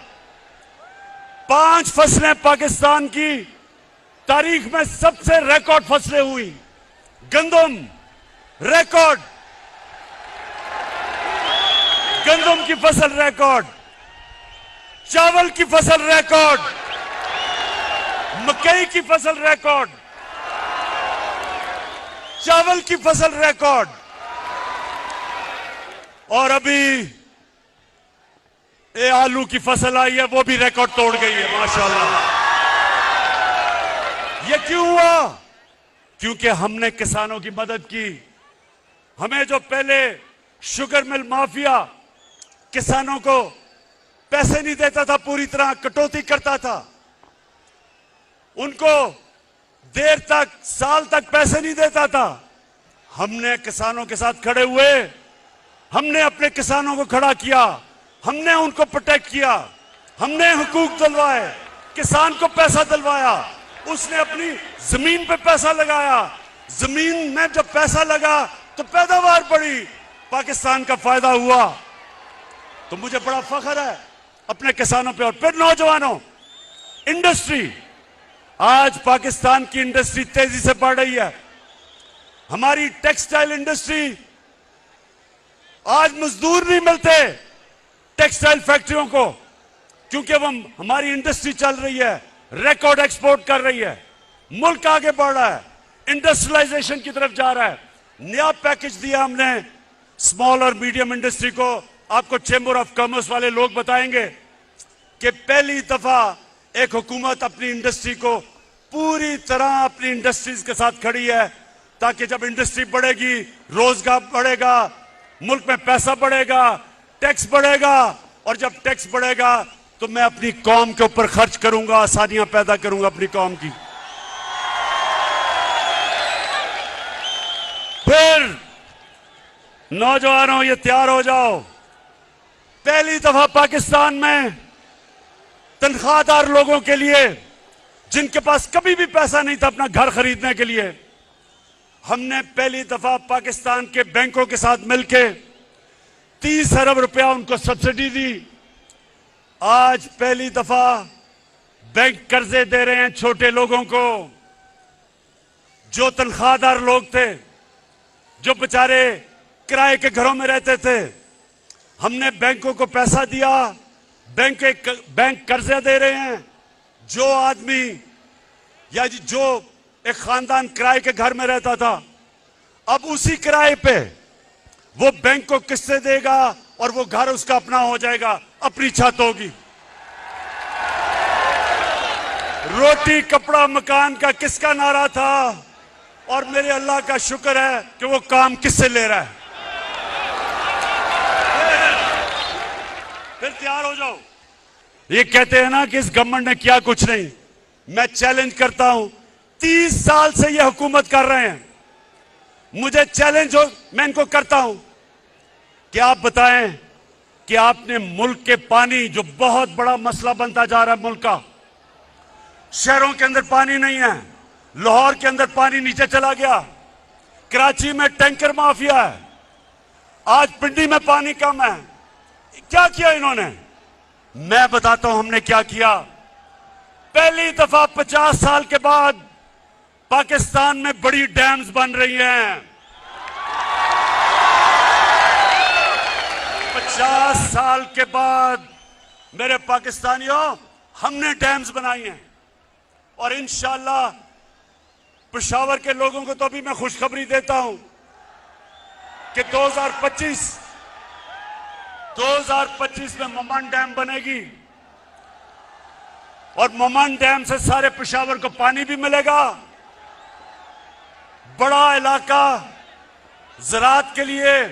5 फसलें पाकिस्तान की तारीख में सबसे रिकॉर्ड फसलें हुई। गंदम रिकॉर्ड, गंदम की फसल रिकॉर्ड, चावल की फसल रिकॉर्ड, मकई की फसल रिकॉर्ड, चावल की फसल रिकॉर्ड, और अभी ये आलू की फसल आई है वो भी रिकॉर्ड तोड़ गई है माशाल्लाह। ये क्यों हुआ? क्योंकि हमने किसानों की मदद की। हमें जो पहले शुगर मिल माफिया किसानों को पैसे नहीं देता था, पूरी तरह कटौती करता था, उनको देर तक, साल तक पैसे नहीं देता था, हमने किसानों के साथ खड़े हुए, हमने अपने किसानों को खड़ा किया, हमने उनको प्रोटेक्ट किया, हमने हुकूक दिलवाए, किसान को पैसा दिलवाया, उसने अपनी जमीन पे पैसा लगाया, जमीन में जब पैसा लगा तो पैदावार बढ़ी, पाकिस्तान का फायदा हुआ। तो मुझे बड़ा फख्र है अपने किसानों पे। और फिर नौजवानों, इंडस्ट्री, आज पाकिस्तान की इंडस्ट्री तेजी से बढ़ रही है। हमारी टेक्सटाइल इंडस्ट्री, आज मजदूर नहीं मिलते टेक्सटाइल फैक्ट्रियों को, क्योंकि अब हमारी इंडस्ट्री चल रही है, रिकॉर्ड एक्सपोर्ट कर रही है, मुल्क आगे बढ़ रहा है, इंडस्ट्रियलाइजेशन की तरफ जा रहा है। नया पैकेज दिया हमने स्मॉल और मीडियम इंडस्ट्री को। आपको चेंबर ऑफ कॉमर्स वाले लोग बताएंगे कि पहली दफा एक हुकूमत अपनी इंडस्ट्री को पूरी तरह अपनी इंडस्ट्रीज के साथ खड़ी है, ताकि जब इंडस्ट्री बढ़ेगी, रोजगार बढ़ेगा, मुल्क में पैसा बढ़ेगा, टैक्स बढ़ेगा, और जब टैक्स बढ़ेगा तो मैं अपनी कौम के ऊपर खर्च करूंगा, आसानियां पैदा करूंगा अपनी कौम की। फिर नौजवानों, ये तैयार हो जाओ। पहली दफा पाकिस्तान में तनख्वाहदार लोगों के लिए, जिनके पास कभी भी पैसा नहीं था अपना घर खरीदने के लिए, हमने पहली दफा पाकिस्तान के बैंकों के साथ मिलकर 30 अरब रुपया उनको सब्सिडी दी। आज पहली दफा बैंक कर्जे दे रहे हैं छोटे लोगों को। जो तनख्वाहदार लोग थे, जो बेचारे किराए के घरों में रहते थे, हमने बैंकों को पैसा दिया, बैंक कर्जे दे रहे हैं। जो आदमी या जो एक खानदान किराए के घर में रहता था, अब उसी किराए पे वो बैंक को किस्तें देगा और वो घर उसका अपना हो जाएगा, अपनी छत होगी। रोटी कपड़ा मकान का किसका नारा था, और मेरे अल्लाह का शुक्र है कि वो काम किससे ले रहा है। फिर तैयार हो जाओ। ये कहते हैं ना कि इस गवर्नमेंट ने किया कुछ नहीं। मैं चैलेंज करता हूं, 30 साल से ये हुकूमत कर रहे हैं, मुझे चैलेंज हो, मैं इनको करता हूं कि आप बताएं कि आपने मुल्क के पानी, जो बहुत बड़ा मसला बनता जा रहा है मुल्क का, शहरों के अंदर पानी नहीं है, लाहौर के अंदर पानी नीचे चला गया, कराची में टैंकर माफिया है, आज पिंडी में पानी कम है। क्या किया इन्होंने? मैं बताता हूं हमने क्या किया। पहली दफा 50 साल के बाद पाकिस्तान में बड़ी डैम्स बन रही हैं। 50 साल के बाद मेरे पाकिस्तानियों, हमने डैम्स बनाई हैं, और इंशाअल्लाह पेशावर के लोगों को तो अभी मैं खुशखबरी देता हूं कि 2025 में ममान डैम बनेगी, और ममान डैम से सारे पेशावर को पानी भी मिलेगा। बड़ा इलाका ज़राअत के लिए,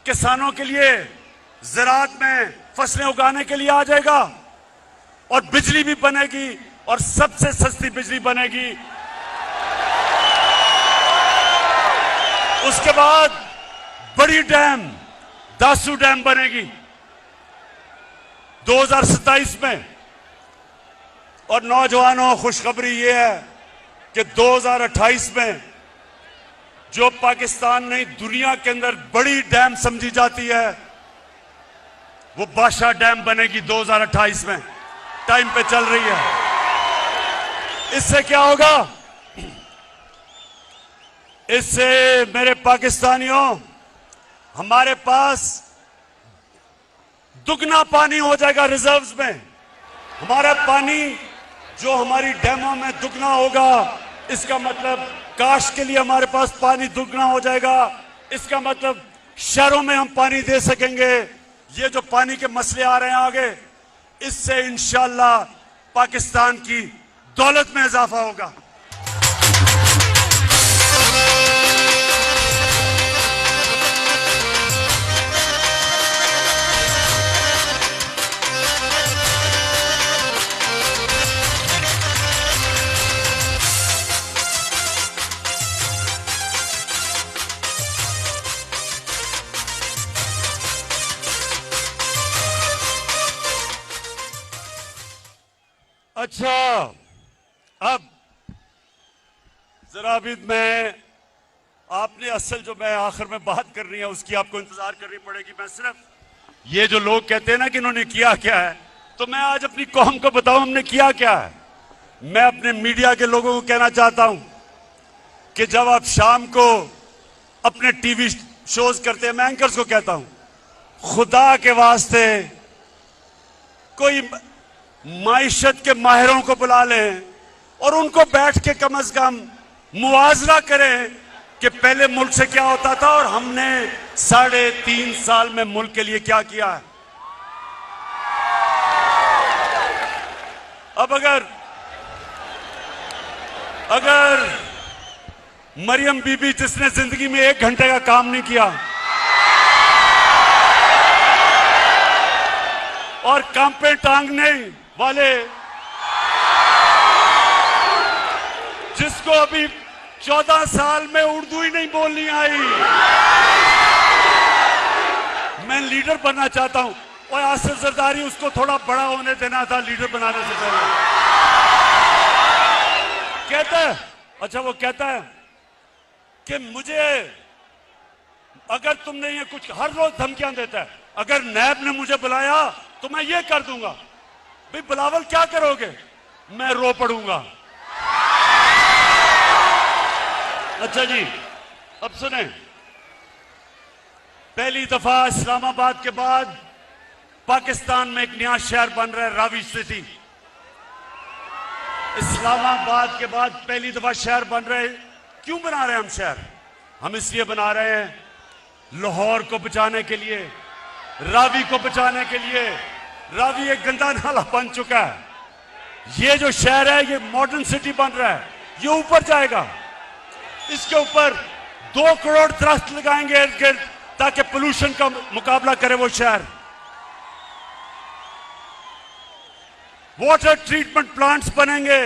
किसानों के लिए ज़राअत में फसलें उगाने के लिए आ जाएगा, और बिजली भी बनेगी, और सबसे सस्ती बिजली बनेगी। उसके बाद बड़ी डैम दासू डैम बनेगी 2027 में। और नौजवानों, खुशखबरी यह है कि 2028 में जो पाकिस्तान ने दुनिया के अंदर बड़ी डैम समझी जाती है, वो बादशाह डैम बनेगी 2028 में, टाइम पे चल रही है। इससे क्या होगा? इससे मेरे पाकिस्तानियों, हमारे पास दुगना पानी हो जाएगा रिजर्व्स में। हमारा पानी जो हमारी डैमों में दुगना होगा, इसका मतलब काश के लिए हमारे पास पानी दुगना हो जाएगा। इसका मतलब शहरों में हम पानी दे सकेंगे। ये जो पानी के मसले आ रहे हैं आगे, इससे इंशाअल्लाह पाकिस्तान की दौलत में इजाफा होगा। अच्छा, अब जरा भी मैं आपने असल जो मैं आखिर में बात कर रही है उसकी आपको इंतजार करनी पड़ेगी। मैं सिर्फ ये जो लोग कहते हैं ना कि इन्होंने किया क्या है, तो मैं आज अपनी कौम को बताऊं हमने किया क्या है। मैं अपने मीडिया के लोगों को कहना चाहता हूं कि जब आप शाम को अपने टीवी शोज करते हैं, मैं एंकर्स को कहता हूं, खुदा के वास्ते कोई माइशत के माहिरों को बुला लें और उनको बैठ के कम से कम मुआवजा करें कि पहले मुल्क से क्या होता था और हमने 3.5 साल में मुल्क के लिए क्या किया है। अब अगर मरियम बीबी जिसने जिंदगी में 1 घंटे का काम नहीं किया और कांपे टांगने वाले, जिसको अभी 14 साल में उर्दू ही नहीं बोलनी आई, मैं लीडर बनना चाहता हूं। और आसिफ जरदारी, उसको थोड़ा बड़ा होने देना था लीडर बनाने से पहले। कहता है, अच्छा वो कहता है कि मुझे, अगर तुमने ये कुछ, हर रोज धमकियां देता है, अगर नैब ने मुझे बुलाया तो मैं ये कर दूंगा। भाई बिलावल क्या करोगे? मैं रो पड़ूंगा। अच्छा जी, अब सुने, पहली दफा इस्लामाबाद के बाद पाकिस्तान में एक नया शहर बन रहा है, रावी सिटी। इस्लामाबाद के बाद पहली दफा शहर बन रहे हैं। क्यों बना रहे हैं हम शहर? हम इसलिए बना रहे हैं लाहौर को बचाने के लिए, रावी को बचाने के लिए। रावी एक गंदा नाला बन चुका है। ये जो शहर है ये मॉडर्न सिटी बन रहा है, ये ऊपर जाएगा। इसके ऊपर 2 करोड़ दरख्त लगाएंगे इर्द गिर्द ताकि पोल्यूशन का मुकाबला करे वो शहर। वाटर ट्रीटमेंट प्लांट्स बनेंगे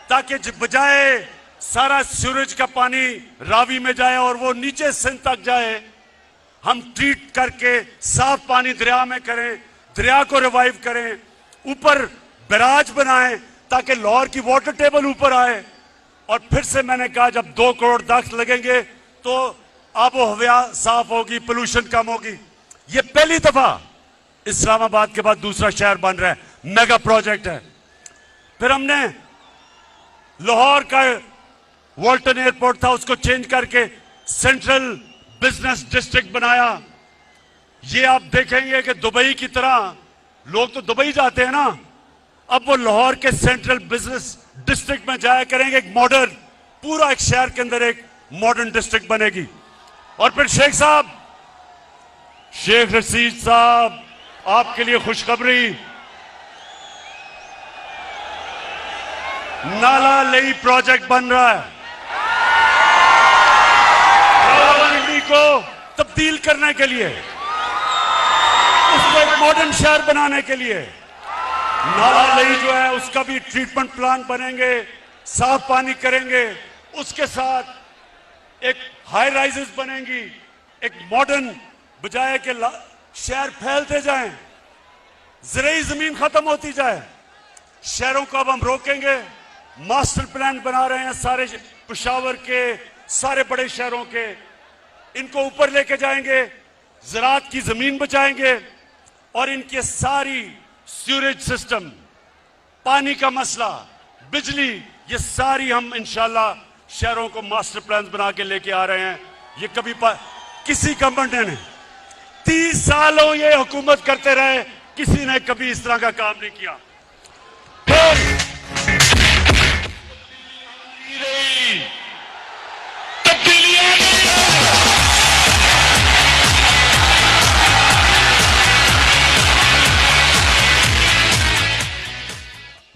ताकि बजाय सारा सूरज का पानी रावी में जाए और वो नीचे सिंध तक जाए, हम ट्रीट करके साफ पानी दरिया में करें, दरिया को रिवाइव करें, ऊपर बैराज बनाएं ताकि लाहौर की वाटर टेबल ऊपर आए। और फिर से मैंने कहा, जब 2 करोड़ दरख्त लगेंगे तो आबो हवा साफ होगी, पोल्यूशन कम होगी। ये पहली दफा इस्लामाबाद के बाद दूसरा शहर बन रहा है, मेगा प्रोजेक्ट है। फिर हमने लाहौर का वॉल्टन एयरपोर्ट था, उसको चेंज करके सेंट्रल बिजनेस डिस्ट्रिक्ट बनाया। ये आप देखेंगे कि दुबई की तरह, लोग तो दुबई जाते हैं ना, अब वो लाहौर के सेंट्रल बिजनेस डिस्ट्रिक्ट में जाया करेंगे। एक मॉडर्न, पूरा एक शहर के अंदर एक मॉडर्न डिस्ट्रिक्ट बनेगी। और फिर शेख साहब, शेख रशीद साहब, आपके लिए खुशखबरी, नाला लेई प्रोजेक्ट बन रहा है रावलपिंडी को तब्दील करने के लिए, उसको एक मॉडर्न शहर बनाने के लिए। नाला लेई जो है उसका भी ट्रीटमेंट प्लांट बनेंगे, साफ पानी करेंगे। उसके साथ एक हाई राइजेस बनेंगी, एक मॉडर्न, बजाय के शहर फैलते जाएं, ज़राई जमीन खत्म होती जाए। शहरों को अब हम रोकेंगे। मास्टर प्लान बना रहे हैं सारे पेशावर के, सारे बड़े शहरों के, इनको ऊपर लेके जाएंगे, ज़राअत की जमीन बचाएंगे और इनके सारी सीवरेज सिस्टम, पानी का मसला, बिजली, ये सारी हम इंशाल्लाह शहरों को मास्टर प्लान बना के लेके आ रहे हैं। ये कभी किसी गवर्नमेंट ने 30 सालों ये हुकूमत करते रहे, किसी ने कभी इस तरह का काम नहीं किया।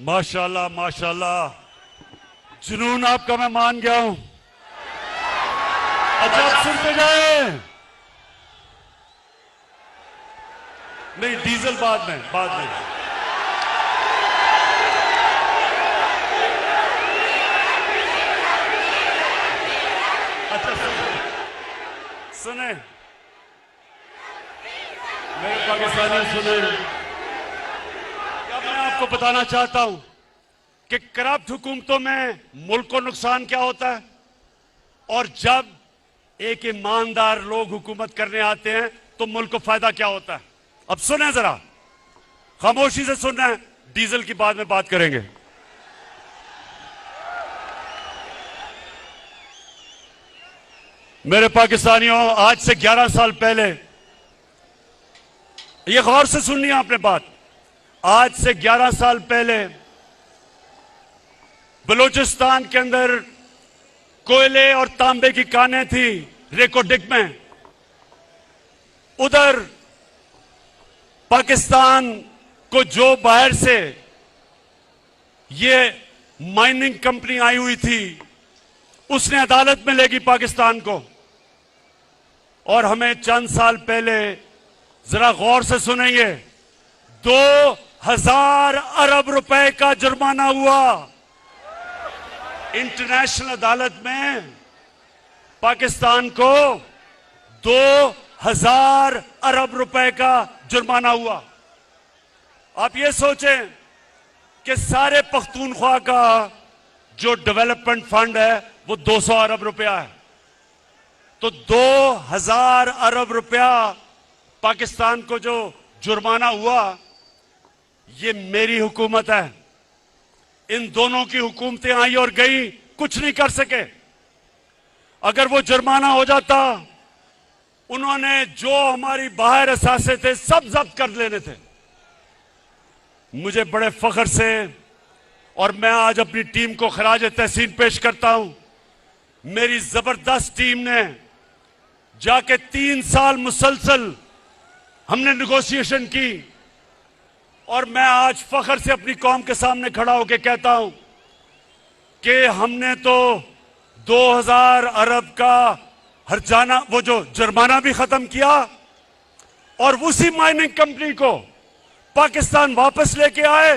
माशाल्लाह माशाल्लाह, जुनून आपका मैं मान गया हूं। अच्छा आप सुनते जाए। नहीं, डीजल बाद में। अच्छा सुने, मेरे पाकिस्तानी सुने, मैं आपको बताना चाहता हूं कि करप्ट हुकूमतों में मुल्क को नुकसान क्या होता है और जब एक ईमानदार लोग हुकूमत करने आते हैं तो मुल्क को फायदा क्या होता है। अब सुने जरा, खामोशी से सुनना है, डीजल की बाद में बात करेंगे। मेरे पाकिस्तानियों, आज से 11 साल पहले, ये गौर से सुननी है आपने बात, आज से 11 साल पहले बलूचिस्तान के अंदर कोयले और तांबे की कानें थी रेकोडिक में। उधर पाकिस्तान को जो बाहर से ये माइनिंग कंपनी आई हुई थी, उसने अदालत में लेगी पाकिस्तान को। और हमें चंद साल पहले, जरा गौर से सुनेंगे, 2000 अरब रुपए का जुर्माना हुआ इंटरनेशनल अदालत में। पाकिस्तान को 2000 अरब रुपए का जुर्माना हुआ। आप ये सोचें कि सारे पख्तूनख्वा का जो डेवलपमेंट फंड है वो 200 अरब रुपया है, तो 2000 अरब रुपया पाकिस्तान को जो जुर्माना हुआ, ये मेरी हुकूमत है। इन दोनों की हुकूमतें आई और गई, कुछ नहीं कर सके। अगर वो जुर्माना हो जाता, उन्होंने जो हमारी बाहर असासे थे सब जब्त कर लेने थे। मुझे बड़े फख्र से, और मैं आज अपनी टीम को खराज तहसीन पेश करता हूं, मेरी जबरदस्त टीम ने जाके 3 साल मुसलसल हमने नेगोशिएशन की, और मैं आज फख्र से अपनी कौम के सामने खड़ा होकर कहता हूं कि हमने तो 2000 अरब का हर्जाना, वो जो जुर्माना भी खत्म किया, और उसी माइनिंग कंपनी को पाकिस्तान वापस लेके आए,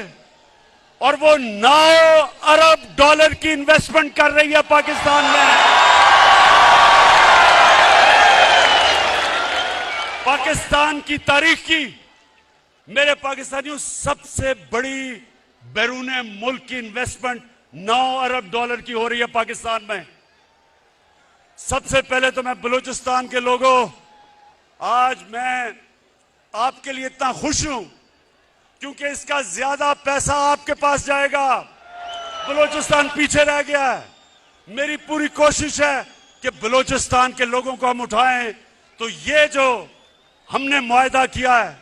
और वो 9 अरब डॉलर की इन्वेस्टमेंट कर रही है पाकिस्तान में। पाकिस्तान की तारीख की, मेरे पाकिस्तानियों, सबसे बड़ी बैरून मुल्क की इन्वेस्टमेंट 9 अरब डॉलर की हो रही है पाकिस्तान में। सबसे पहले तो मैं बलूचिस्तान के लोगों, आज मैं आपके लिए इतना खुश हूं क्योंकि इसका ज्यादा पैसा आपके पास जाएगा। बलूचिस्तान पीछे रह गया है। मेरी पूरी कोशिश है कि बलूचिस्तान के लोगों को हम उठाएं, तो ये जो हमने मुआहदा किया है,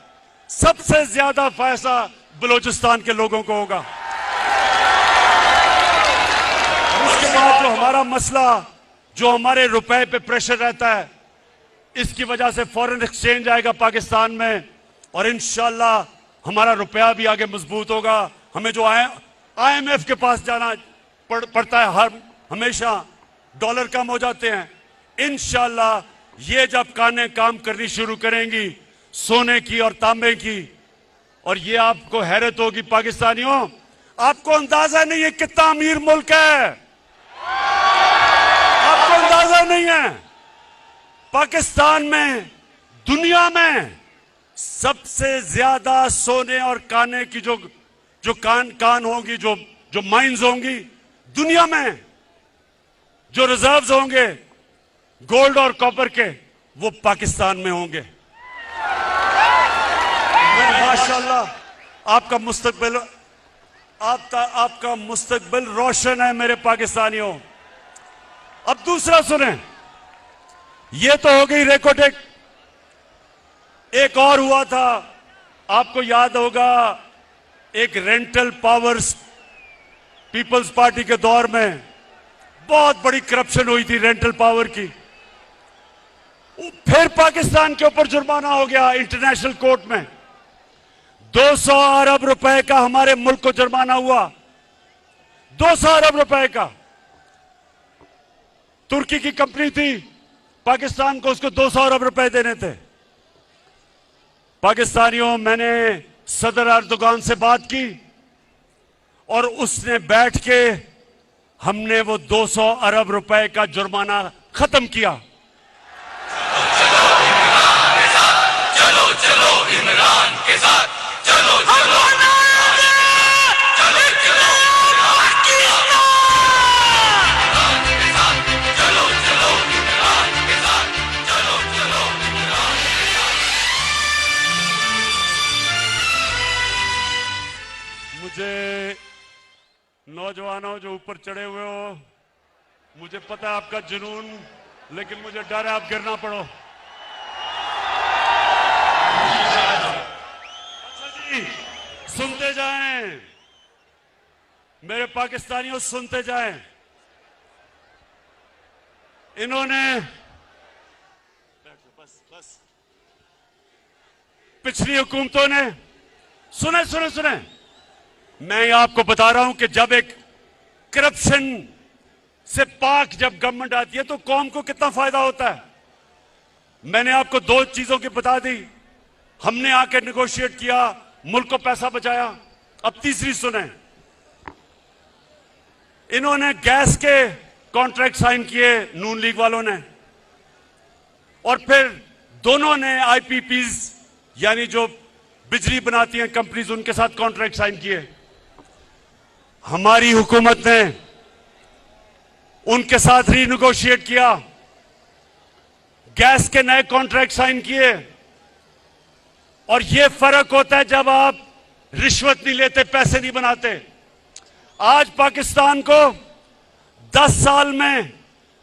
सबसे ज्यादा फायदा बलूचिस्तान के लोगों को होगा। उसके बाद जो हमारा मसला, जो हमारे रुपए पे प्रेशर रहता है, इसकी वजह से फॉरेन एक्सचेंज आएगा पाकिस्तान में, और इंशाल्लाह हमारा रुपया भी आगे मजबूत होगा। हमें जो IMF के पास जाना पड़ता है, हर हमेशा डॉलर कम हो जाते हैं। इंशाल्लाह ये जब कानें काम करनी शुरू करेंगी सोने की और तांबे की, और ये आपको हैरत होगी पाकिस्तानियों, आपको अंदाजा नहीं है कितना अमीर मुल्क है। आपको अंदाजा नहीं है, पाकिस्तान में दुनिया में सबसे ज्यादा सोने और काने की जो कान होंगी, जो माइंस होंगी दुनिया में, जो रिजर्व्स होंगे गोल्ड और कॉपर के, वो पाकिस्तान में होंगे। माशाल्लाह आपका मुस्तकबिल रोशन है मेरे पाकिस्तानियों। अब दूसरा सुने, ये तो हो गई रेकोडेक। एक और हुआ था, आपको याद होगा, एक रेंटल पावर्स पीपल्स पार्टी के दौर में बहुत बड़ी करप्शन हुई थी रेंटल पावर की। फिर पाकिस्तान के ऊपर जुर्माना हो गया इंटरनेशनल कोर्ट में। 200 अरब रुपए का हमारे मुल्क को जुर्माना हुआ, 200 अरब रुपए का। तुर्की की कंपनी थी, पाकिस्तान को उसको 200 अरब रुपए देने थे। पाकिस्तानियों, मैंने सदर अर्दोगान से बात की और उसने बैठ के हमने वो 200 अरब रुपए का जुर्माना खत्म किया। चलो चलो इमरान के साथ, चलो चलो मुझे नौजवानों जो ऊपर चढ़े हुए हो, मुझे पता है आपका जुनून लेकिन मुझे डर है आप गिरना पड़ो। अच्छा जी, सुनते जाएं मेरे पाकिस्तानियों, सुनते जाएं। इन्होंने बस पिछली हुकूमतों ने, सुने सुने सुने, मैं आपको बता रहा हूं कि जब एक करप्शन से पाक जब गवर्नमेंट आती है तो कौम को कितना फायदा होता है। मैंने आपको दो चीजों की बता दी। हमने आके नेगोशिएट किया, मुल्क को पैसा बचाया। अब तीसरी सुने, इन्होंने गैस के कॉन्ट्रैक्ट साइन किए नून लीग वालों ने, और फिर दोनों ने आईपीपीज यानी जो बिजली बनाती हैं कंपनीज, उनके साथ कॉन्ट्रैक्ट साइन किए। हमारी हुकूमत ने उनके साथ रीनेगोशिएट किया, गैस के नए कॉन्ट्रैक्ट साइन किए। और यह फर्क होता है जब आप रिश्वत नहीं लेते, पैसे नहीं बनाते। आज पाकिस्तान को 10 साल में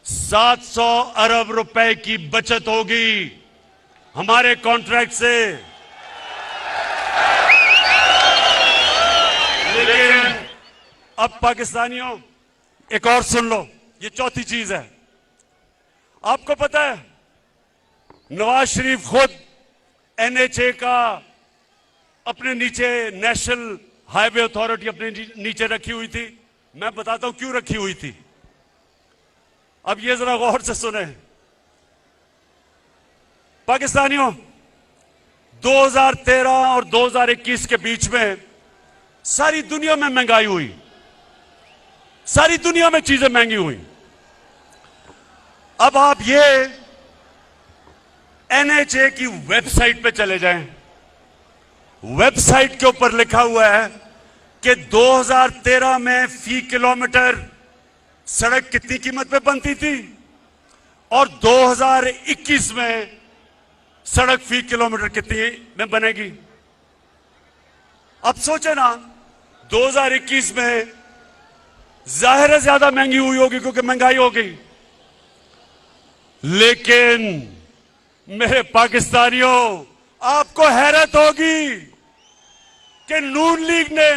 700 अरब रुपए की बचत होगी हमारे कॉन्ट्रैक्ट से। लेकिन अब पाकिस्तानियों एक और सुन लो, ये चौथी चीज है। आपको पता है नवाज शरीफ खुद एनएचए का अपने नीचे, नेशनल हाईवे अथॉरिटी अपने नीचे रखी हुई थी। मैं बताता हूं क्यों रखी हुई थी। अब ये जरा गौर से सुने पाकिस्तानियों, 2013 और 2021 के बीच में सारी दुनिया में महंगाई हुई, सारी दुनिया में चीजें महंगी हुई। अब आप ये एनएचए की वेबसाइट पे चले जाएं, वेबसाइट के ऊपर लिखा हुआ है कि 2013 में फी किलोमीटर सड़क कितनी कीमत पे बनती थी और 2021 में सड़क फी किलोमीटर कितनी में बनेगी। अब सोचे ना, 2021 में जाहिर है ज्यादा महंगी हुई होगी क्योंकि महंगाई हो गई। लेकिन मेरे पाकिस्तानियों, आपको हैरत होगी कि नून लीग ने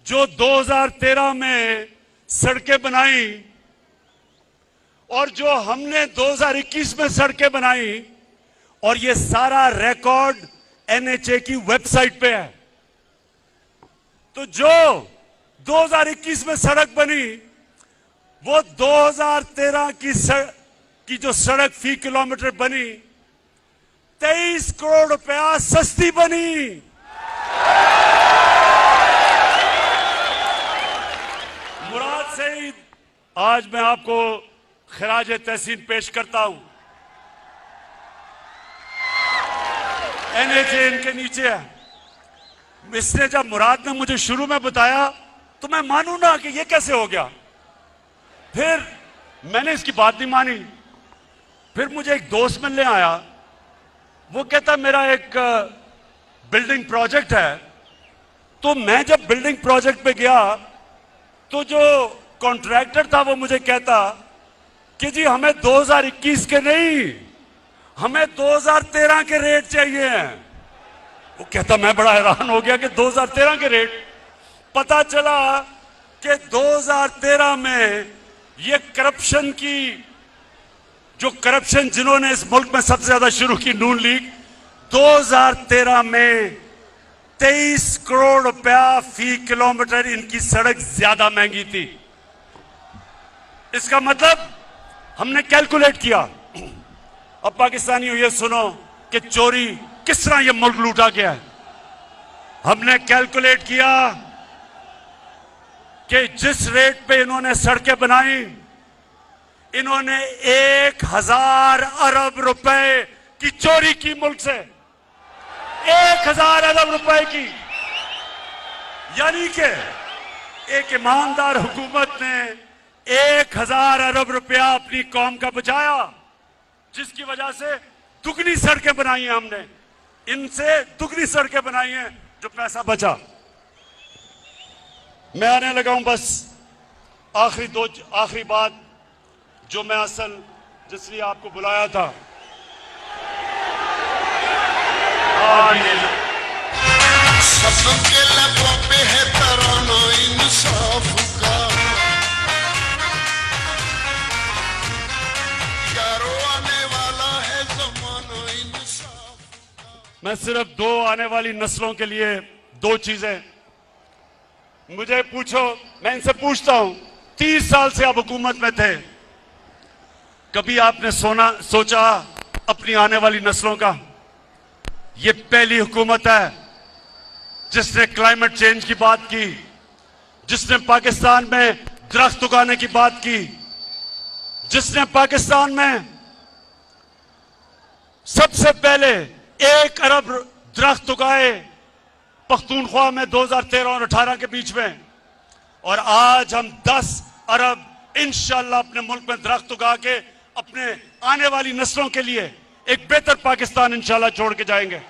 जो 2013 में सड़कें बनाई और जो हमने 2021 में सड़कें बनाई, और ये सारा रिकॉर्ड एनएचए की वेबसाइट पे है। तो जो 2021 में सड़क बनी वो 2013 की जो सड़क फी किलोमीटर बनी 23 करोड़ रुपया सस्ती बनी। मुराद से ही आज मैं आपको खराज तहसीन पेश करता हूं। एनएचए इनके नीचे है। इसने जब मुराद ने मुझे शुरू में बताया तो मैं मानू ना कि ये कैसे हो गया। फिर मैंने इसकी बात नहीं मानी। फिर मुझे एक दोस्त मिलने आया, वो कहता मेरा एक बिल्डिंग प्रोजेक्ट है। तो मैं जब बिल्डिंग प्रोजेक्ट पे गया तो जो कॉन्ट्रैक्टर था वो मुझे कहता कि जी हमें 2021 के नहीं, हमें 2013 के रेट चाहिए हैं। वो कहता, मैं बड़ा हैरान हो गया कि 2013 के रेट। पता चला कि 2013 में ये करप्शन की, जो करप्शन जिन्होंने इस मुल्क में सबसे ज्यादा शुरू की, नून लीग, 2013 में 23 करोड़ रुपया फी किलोमीटर इनकी सड़क ज्यादा महंगी थी। इसका मतलब हमने कैलकुलेट किया। अब पाकिस्तानियों ये सुनो कि चोरी किस तरह ये मुल्क लूटा गया है। हमने कैलकुलेट किया कि जिस रेट पे इन्होंने सड़कें बनाई, इन्होंने 1000 अरब रुपए की चोरी की मुल्क से, 1000 अरब रुपए की। यानी कि एक ईमानदार हुकूमत ने 1000 अरब रुपया अपनी कौम का बचाया, जिसकी वजह से दुगनी सड़कें बनाई हैं हमने, इनसे दुगनी सड़कें बनाई हैं जो पैसा बचा। मैं आने लगा हूं बस आखिरी बात जो मैं असल जिसलिए आपको बुलाया था। आज सबके लबों पे है तराना इंसाफ का, यारो आने वाला है ज़माना इंसाफ का। मैं सिर्फ दो आने वाली नस्लों के लिए दो चीजें, मुझे पूछो, मैं इनसे पूछता हूं, 30 साल से आप हुकूमत में थे, कभी आपने सोचा अपनी आने वाली नस्लों का? ये पहली हुकूमत है जिसने क्लाइमेट चेंज की बात की, जिसने पाकिस्तान में दरख्त उगाने की बात की, जिसने पाकिस्तान में सबसे पहले 1 अरब दरख्त उगाए पख्तूनख्वा में 2013 और 18 के बीच में, और आज हम 10 अरब इंशाल्लाह अपने मुल्क में दरख्त उगा के अपने आने वाली नस्लों के लिए एक बेहतर पाकिस्तान इंशाल्लाह छोड़ के जाएंगे।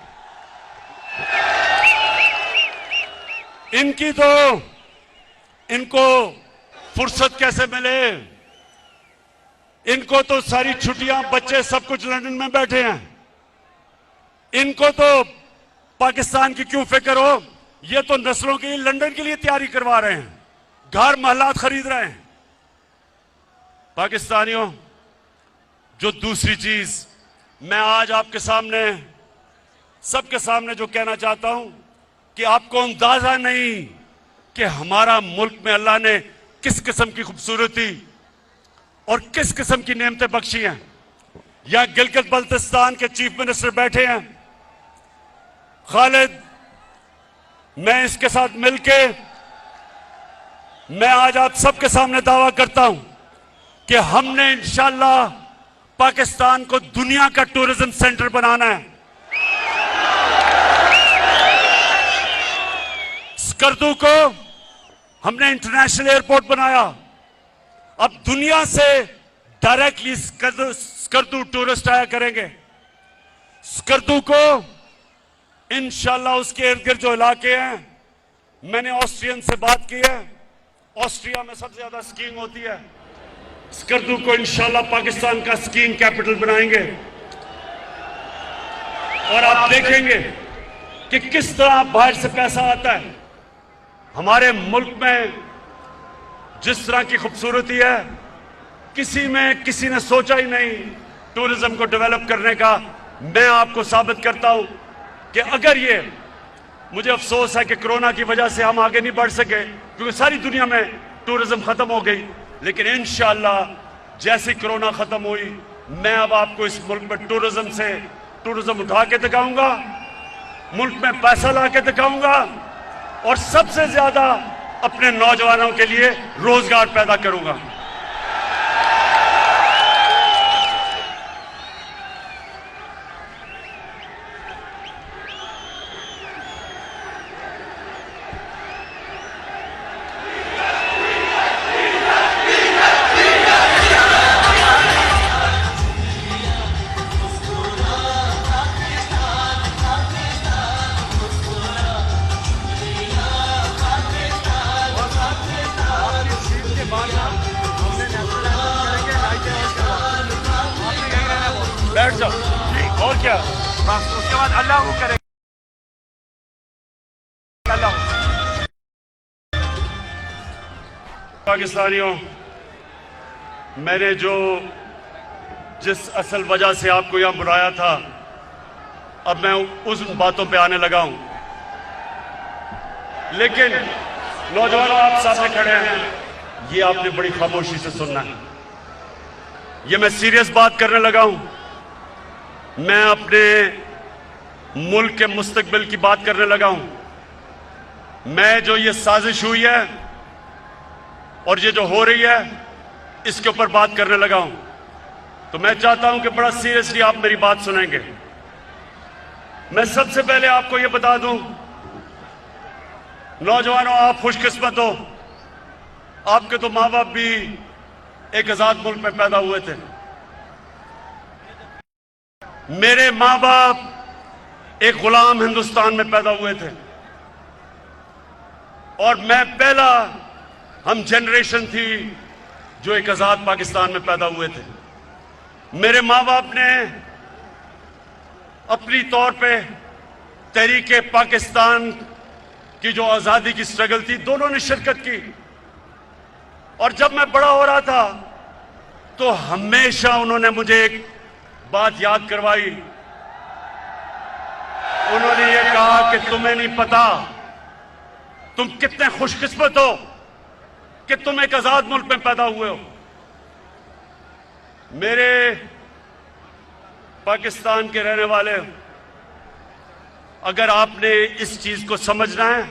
इनको फुर्सत कैसे मिले? इनको तो सारी छुट्टियां, बच्चे सब कुछ लंदन में बैठे हैं, इनको तो पाकिस्तान की क्यों फिक्र हो? ये तो नस्लों की लंदन के लिए तैयारी करवा रहे हैं, घर महलात खरीद रहे हैं। पाकिस्तानियों, जो दूसरी चीज मैं आज आपके सामने, सबके सामने जो कहना चाहता हूं कि आपको अंदाजा नहीं कि हमारा मुल्क में अल्लाह ने किस किस्म की खूबसूरती और किस किस्म की नेमतें बख्शी हैं। यहां गिलगित बल्तिस्तान के चीफ मिनिस्टर बैठे हैं, खालिद, मैं इसके साथ मिलके मैं आज आप सबके सामने दावा करता हूं कि हमने इंशाल्लाह पाकिस्तान को दुनिया का टूरिज्म सेंटर बनाना है। स्कर्दू को हमने इंटरनेशनल एयरपोर्ट बनाया, अब दुनिया से डायरेक्टली स्कर्दू टूरिस्ट आया करेंगे। स्कर्दू को इंशाल्लाह उसके इर्द गिर्द जो इलाके हैं, मैंने ऑस्ट्रियन से बात की है, ऑस्ट्रिया में सबसे ज्यादा स्कीइंग होती है, स्कर्दू को इंशाल्लाह पाकिस्तान का स्कीइंग कैपिटल बनाएंगे। और आप देखेंगे कि किस तरह बाहर से पैसा आता है। हमारे मुल्क में जिस तरह की खूबसूरती है, किसी ने सोचा ही नहीं टूरिज्म को डेवलप करने का। मैं आपको साबित करता हूं कि अगर ये, मुझे अफसोस है कि कोरोना की वजह से हम आगे नहीं बढ़ सके, क्योंकि सारी दुनिया में टूरिज्म खत्म हो गई, लेकिन इंशाल्लाह जैसे कोरोना खत्म हुई, मैं अब आपको इस मुल्क में टूरिज्म उठा के दिखाऊंगा, मुल्क में पैसा ला के दिखाऊंगा, और सबसे ज्यादा अपने नौजवानों के लिए रोजगार पैदा करूंगा। बैठ जाओ, और क्या, बस उसके बाद अल्लाह करेगा। पाकिस्तानियों, मैंने जिस असल वजह से आपको यहां बुलाया था, अब मैं उस बातों पे आने लगा हूं, लेकिन नौजवानों, आप सामने खड़े हैं, ये आपने बड़ी खामोशी से सुनना है। ये मैं सीरियस बात करने लगा हूं, मैं अपने मुल्क के मुस्तकबिल की बात करने लगा हूं। मैं जो ये साजिश हुई है और ये जो हो रही है, इसके ऊपर बात करने लगा हूं, तो मैं चाहता हूं कि बड़ा सीरियसली आप मेरी बात सुनेंगे। मैं सबसे पहले आपको ये बता दूं, नौजवानों, आप खुशकिस्मत हो, आपके तो माँ बाप भी एक आजाद मुल्क में पैदा हुए थे। मेरे माँ बाप एक गुलाम हिंदुस्तान में पैदा हुए थे, और मैं पहला, हम जनरेशन थी जो एक आजाद पाकिस्तान में पैदा हुए थे। मेरे माँ बाप ने अपनी तौर पे तहरीके पाकिस्तान की जो आजादी की स्ट्रगल थी, दोनों ने शिरकत की। और जब मैं बड़ा हो रहा था तो हमेशा उन्होंने मुझे एक बात याद करवाई। उन्होंने ये कहा कि तुम्हें नहीं पता तुम कितने खुशकिस्मत हो कि तुम एक आजाद मुल्क में पैदा हुए हो। मेरे पाकिस्तान के रहने वाले, अगर आपने इस चीज को समझना है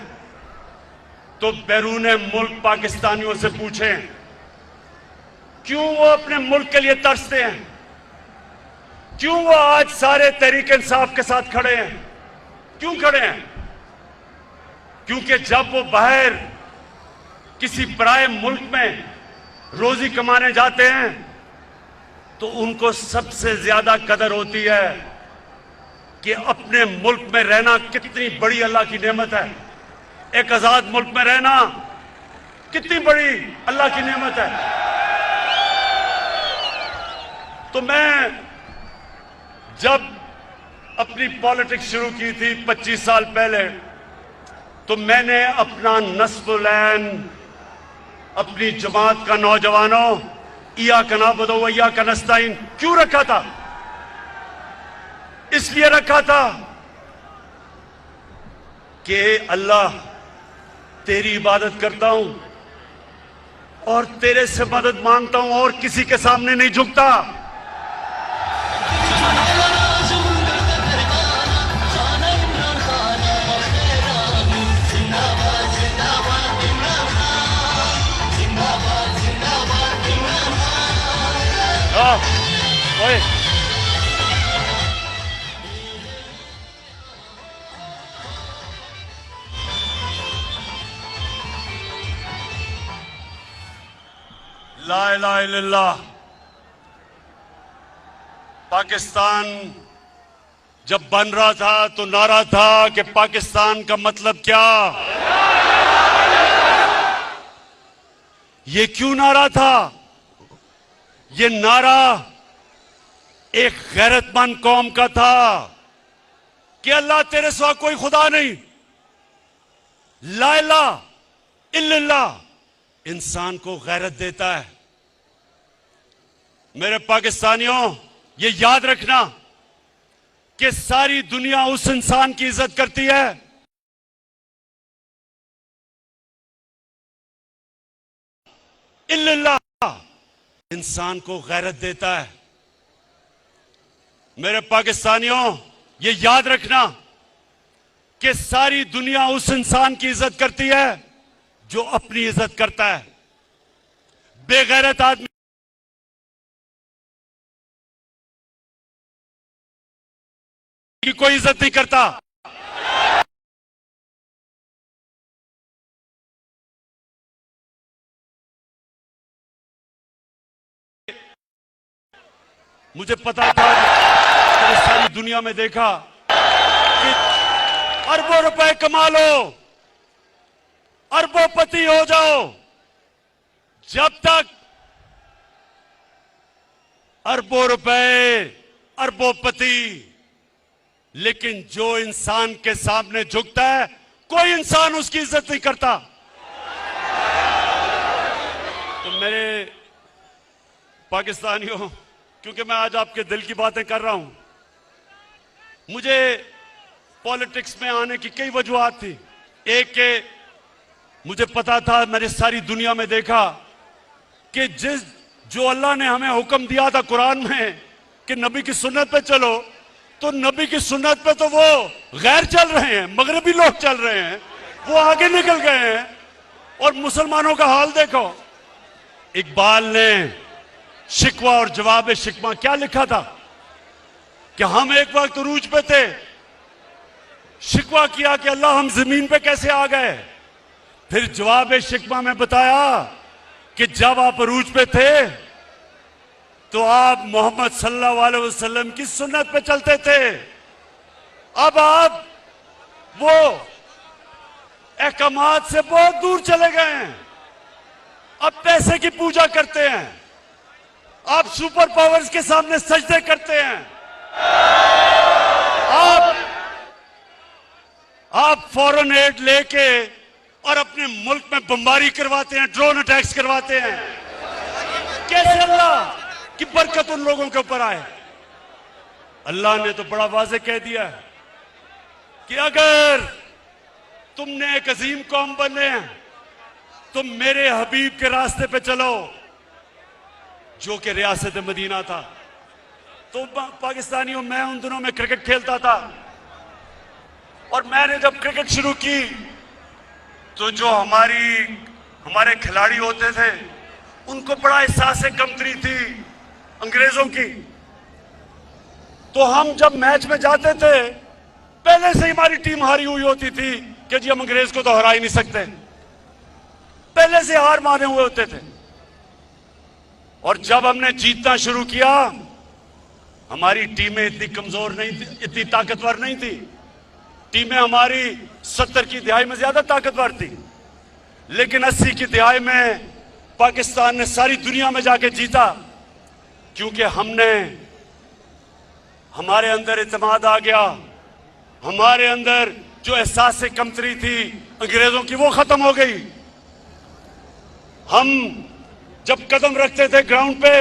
तो बैरून मुल्क पाकिस्तानियों से पूछें क्यों वो अपने मुल्क के लिए तरसते हैं, क्यों वो आज सारे तहरीक इंसाफ के साथ खड़े हैं, क्यों खड़े हैं? क्योंकि जब वो बाहर किसी पराये मुल्क में रोजी कमाने जाते हैं तो उनको सबसे ज्यादा कदर होती है कि अपने मुल्क में रहना कितनी बड़ी अल्लाह की नेमत है। एक आजाद मुल्क में रहना कितनी बड़ी अल्लाह की नेमत है। तो मैं जब अपनी पॉलिटिक्स शुरू की थी 25 साल पहले, तो मैंने अपना नस्बुलैन अपनी जमात का नौजवानों इया का नाबुदु व इय्या का नस्तईन क्यों रखा था? इसलिए रखा था कि अल्लाह तेरी इबादत करता हूं और तेरे से मदद मांगता हूं और किसी के सामने नहीं झुकता। ओए ला इलाहा इल्लल्लाह। पाकिस्तान जब बन रहा था तो नारा था कि पाकिस्तान का मतलब क्या? ये क्यों नारा था? ये नारा एक गैरतमंद कौम का था कि अल्लाह तेरे सिवा कोई खुदा नहीं, ला इलाहा इल्लल्लाह इंसान को गैरत देता है। मेरे पाकिस्तानियों, ये याद रखना कि सारी दुनिया उस इंसान की इज्जत करती है इल्लल्लाह इंसान को गैरत देता है। मेरे पाकिस्तानियों, ये याद रखना कि सारी दुनिया उस इंसान की इज्जत करती है जो अपनी इज्जत करता है। बेगैरत आदमी की कोई इज्जत नहीं करता। मुझे पता था, मैंने सारी दुनिया में देखा कि अरबों रुपए कमा लो, अरबोपति हो जाओ, जब तक अरबों रुपए, अरबोपति, लेकिन जो इंसान के सामने झुकता है कोई इंसान उसकी इज्जत नहीं करता। तो मेरे पाकिस्तानियों, क्योंकि मैं आज आपके दिल की बातें कर रहा हूं, मुझे पॉलिटिक्स में आने की कई वजूहात थी। एक के मुझे पता था, मैंने सारी दुनिया में देखा कि जो अल्लाह ने हमें हुक्म दिया था कुरान में कि नबी की सुन्नत पे चलो, तो नबी की सुन्नत पे तो वो गैर चल रहे हैं, मगरबी लोग चल रहे हैं, वो आगे निकल गए हैं। और मुसलमानों का हाल देखो। इकबाल ने शिकवा और जवाब शिकवा क्या लिखा था कि हम एक वक्त उरूज पे थे, शिकवा किया कि अल्लाह हम जमीन पे कैसे आ गए। फिर जवाब शिकवा में बताया कि जब आप उरूज पे थे तो आप मोहम्मद सल्लल्लाहु अलैहि वसल्लम की सुन्नत पे चलते थे। अब आप वो अहकामात से बहुत दूर चले गए हैं, अब पैसे की पूजा करते हैं। आप सुपर पावर्स के सामने सजदे करते हैं। आप फॉरेन एड लेके और अपने मुल्क में बमबारी करवाते हैं, ड्रोन अटैक्स करवाते हैं। कैसे अल्लाह की बरकत उन लोगों के ऊपर आए? अल्लाह ने तो बड़ा वाज़ेह कह दिया कि अगर तुमने एक अजीम कौम बने हैं, तुम मेरे हबीब के रास्ते पे चलो, जो कि रियासत मदीना था। तो पाकिस्तानियों, मैं उन दिनों में क्रिकेट खेलता था, और मैंने जब क्रिकेट शुरू की तो जो हमारे खिलाड़ी होते थे, उनको बड़ा एहसास कमतरी थी अंग्रेजों की। तो हम जब मैच में जाते थे, पहले से ही हमारी टीम हारी हुई होती थी कि जी हम अंग्रेज को तो हरा ही नहीं सकते, पहले से हार माने हुए होते थे। और जब हमने जीतना शुरू किया, हमारी टीमें इतनी कमजोर नहीं थी, इतनी ताकतवर नहीं थी। टीमें हमारी 70 की दहाई में ज्यादा ताकतवर थी, लेकिन 80 की दहाई में पाकिस्तान ने सारी दुनिया में जाके जीता, क्योंकि हमारे अंदर इत्मीनान आ गया। हमारे अंदर जो एहसास से कमतरी थी अंग्रेजों की, वो खत्म हो गई। हम जब कदम रखते थे ग्राउंड पे,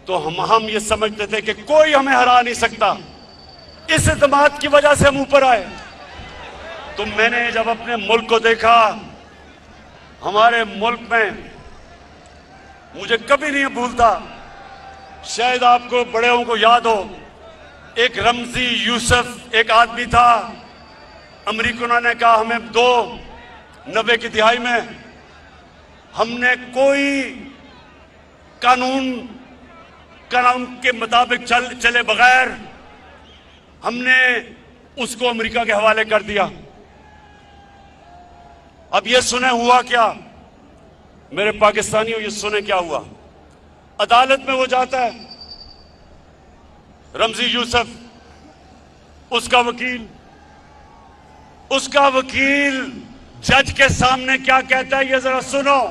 तो हम ये समझते थे कि कोई हमें हरा नहीं सकता। इस इत्मीनान की वजह से हम ऊपर आए। तो मैंने जब अपने मुल्क को देखा, हमारे मुल्क में, मुझे कभी नहीं भूलता, शायद आपको बड़ेों को याद हो, एक रमजी यूसुफ एक आदमी था। अमेरिकनों ने कहा हमें दो, 90 की दिहाई में हमने कोई कानून के मुताबिक चले बगैर हमने उसको अमेरिका के हवाले कर दिया। अब ये सुने हुआ क्या, मेरे पाकिस्तानियों, ये सुने क्या हुआ। अदालत में वो जाता है, रमजी यूसुफ, उसका वकील जज के सामने क्या कहता है, ये जरा सुनो।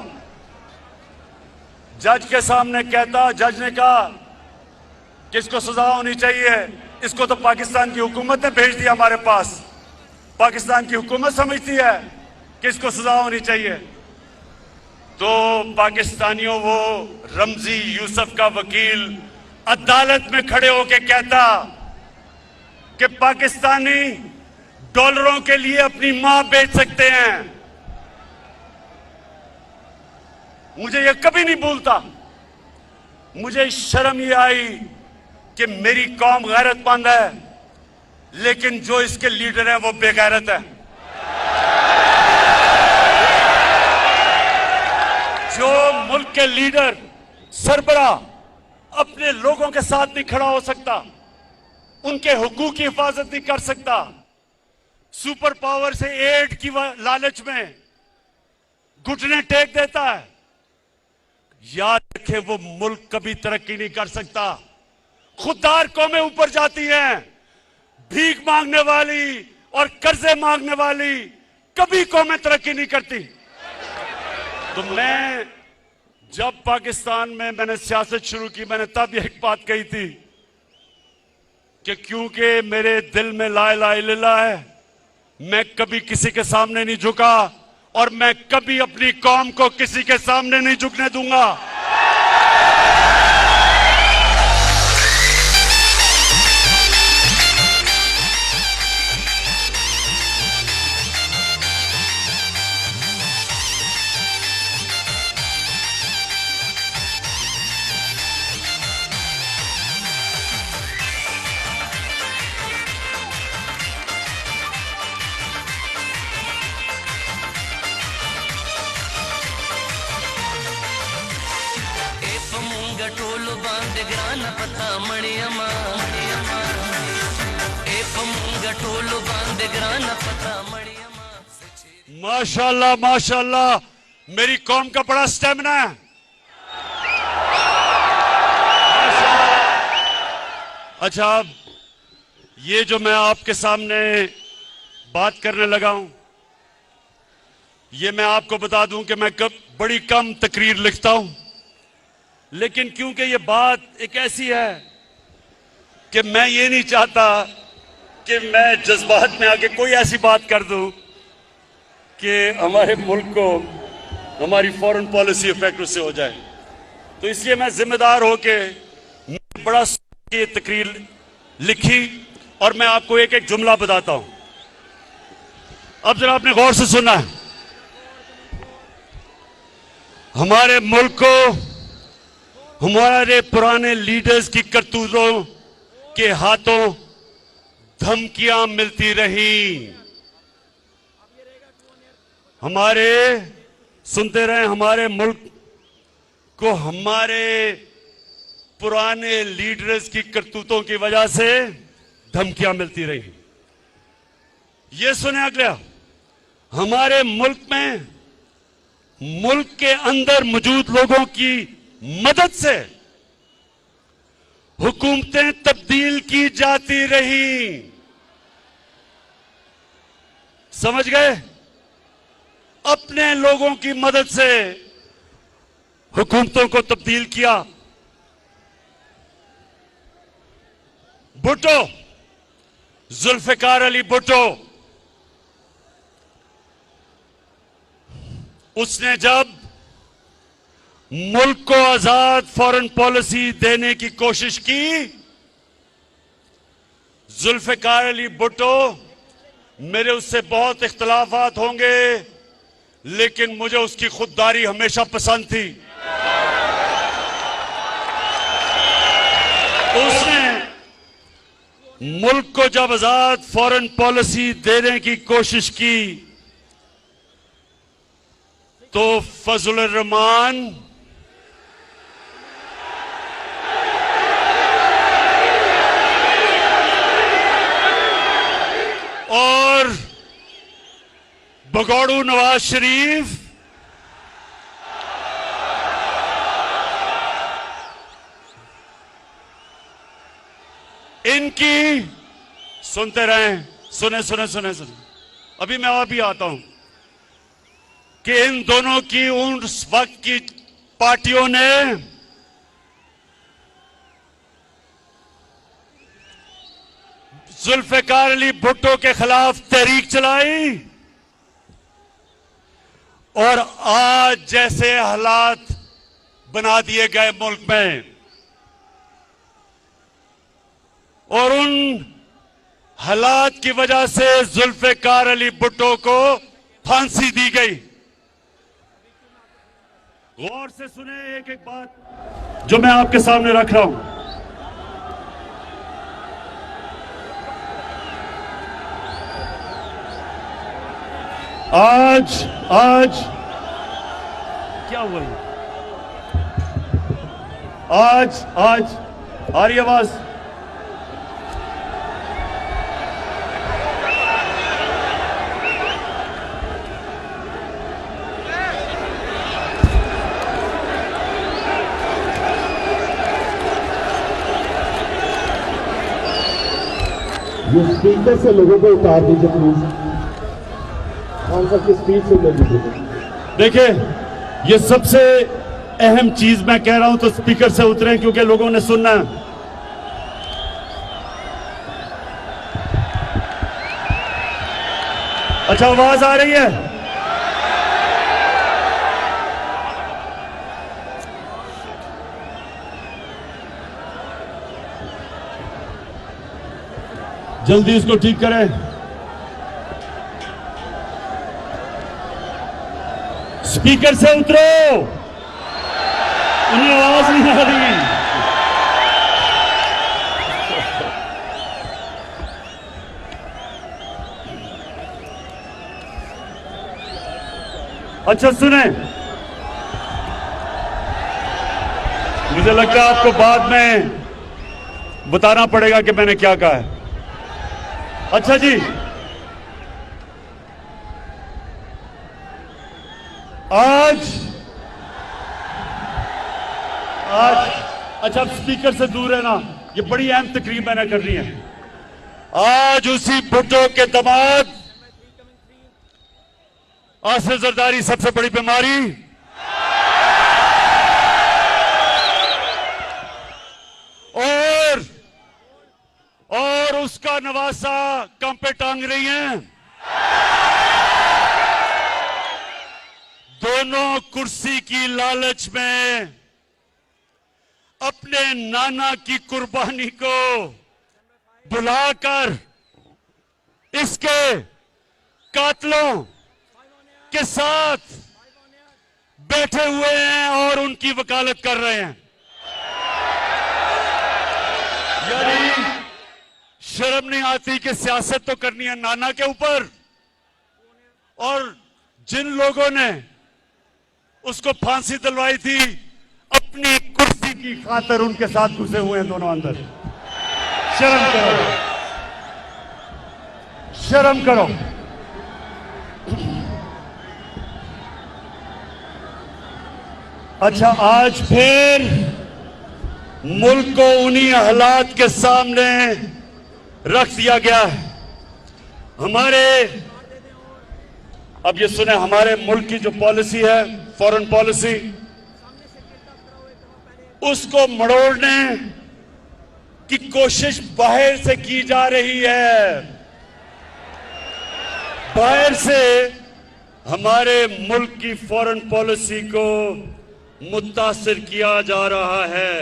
जज के सामने कहता, जज ने कहा कि इसको सजा होनी चाहिए, इसको तो पाकिस्तान की हुकूमत ने भेज दिया हमारे पास, पाकिस्तान की हुकूमत समझती है कि इसको सजा होनी चाहिए। तो पाकिस्तानियों, वो रमजी यूसुफ का वकील अदालत में खड़े होकर कहता कि पाकिस्तानी डॉलरों के लिए अपनी मां बेच सकते हैं। मुझे ये कभी नहीं भूलता। मुझे शर्म ये आई कि मेरी कौम गैरतमंद है, लेकिन जो इसके लीडर हैं वो बेगैरत है। जो मुल्क के लीडर, सरबरा अपने लोगों के साथ नहीं खड़ा हो सकता, उनके हुकूक की हिफाजत नहीं कर सकता, सुपर पावर से एड की लालच में घुटने टेक देता है, याद रखें वो मुल्क कभी तरक्की नहीं कर सकता। खुददार कौमें ऊपर जाती हैं, भीख मांगने वाली और कर्जे मांगने वाली कभी कौमें तरक्की नहीं करती। तो मैं जब पाकिस्तान में मैंने सियासत शुरू की, मैंने तब एक बात कही थी कि क्योंकि मेरे दिल में ला इलाहा इल्लल्लाह है, मैं कभी किसी के सामने नहीं झुका और मैं कभी अपनी कौम को किसी के सामने नहीं झुकने दूंगा। टोलो बांध ग्रान पता मणियमा ए पमुंगा टोलो बांध ग्रान पता मणियमा। माशाल्लाह माशाल्लाह, मेरी कौम का बड़ा स्टेमिना है। अच्छा, ये जो मैं आपके सामने बात करने लगा हूं, ये मैं आपको बता दूं कि मैं बड़ी कम तकरीर लिखता हूं, लेकिन क्योंकि ये बात एक ऐसी है कि मैं ये नहीं चाहता कि मैं जज्बात में आके कोई ऐसी बात कर दूं कि हमारे मुल्क को हमारी फॉरेन पॉलिसी इफेक्ट उससे हो जाए। तो इसलिए मैं जिम्मेदार होके बड़ा ये तकरीर लिखी और मैं आपको एक एक जुमला बताता हूं। अब जरा आपने गौर से सुना है। हमारे मुल्क को हमारे पुराने लीडर्स की करतूतों के हाथों धमकियां मिलती रही। हमारे सुनते रहे, हमारे मुल्क को हमारे पुराने लीडर्स की करतूतों की वजह से धमकियां मिलती रही। ये सुने अगला, हमारे मुल्क में मुल्क के अंदर मौजूद लोगों की मदद से हुकूमतें तब्दील की जाती रही। समझ गए? अपने लोगों की मदद से हुकूमतों को तब्दील किया। भुट्टो, जुल्फिकार अली भुट्टो, उसने जब मुल्क को आजाद फॉरेन पॉलिसी देने की कोशिश की, जुल्फिकार अली भुट्टो, मेरे उससे बहुत इख्तलाफात होंगे लेकिन मुझे उसकी खुददारी हमेशा पसंद थी। उसने मुल्क को जब आजाद फॉरेन पॉलिसी देने की कोशिश की तो फजल रहमान और भगोड़ू नवाज शरीफ इनकी सुनते रहें, सुने सुने सुने सुने, अभी मैं और भी आता हूं कि इन दोनों की उस वक्त की पार्टियों ने जुल्फिकार अली भुट्टो के खिलाफ तहरीक चलाई और आज जैसे हालात बना दिए गए मुल्क में और उन हालात की वजह से जुल्फिकार अली भुट्टो को फांसी दी गई। गौर से सुने एक एक बात जो मैं आपके सामने रख रहा हूं। आज क्या हुआ? आज आ रही आवाज? ये स्पीकर से लोगों को उतार दीजिए प्लीज। खान साहब की स्पीच सुनने दीजिए। देखिए, ये सबसे अहम चीज मैं कह रहा हूं तो स्पीकर से उतरे क्योंकि लोगों ने सुनना है। अच्छा, आवाज आ रही है? जल्दी इसको ठीक करें। स्पीकर से उतरो, उन्हें आवाज नहीं आ रही। अच्छा सुने, मुझे लगता है आपको बाद में बताना पड़ेगा कि मैंने क्या कहा है। अच्छा जी, आज अच्छा, अब स्पीकर से दूर है ना, ये बड़ी अहम तकरीर मैंने करनी है। आज उसी भुट्टो के दामाद आसिफ जरदारी सबसे बड़ी बीमारी और उसका नवासा कम पे टांग रही हैं। दोनों कुर्सी की लालच में अपने नाना की कुर्बानी को बुलाकर इसके कातलों के साथ बैठे हुए हैं और उनकी वकालत कर रहे हैं। यानी शर्म नहीं आती कि सियासत तो करनी है नाना के ऊपर, और जिन लोगों ने उसको फांसी दिलवाई थी अपनी कुर्सी की खातिर उनके साथ घुसे हुए हैं दोनों अंदर। शर्म करो, शर्म करो। अच्छा, आज फिर मुल्क को उन्हीं हालात के सामने रख दिया गया है। अब ये सुने, हमारे मुल्क की जो पॉलिसी है, फॉरेन पॉलिसी, उसको मड़ोड़ने की कोशिश बाहर से की जा रही है। बाहर से हमारे मुल्क की फॉरेन पॉलिसी को मुतासिर किया जा रहा है।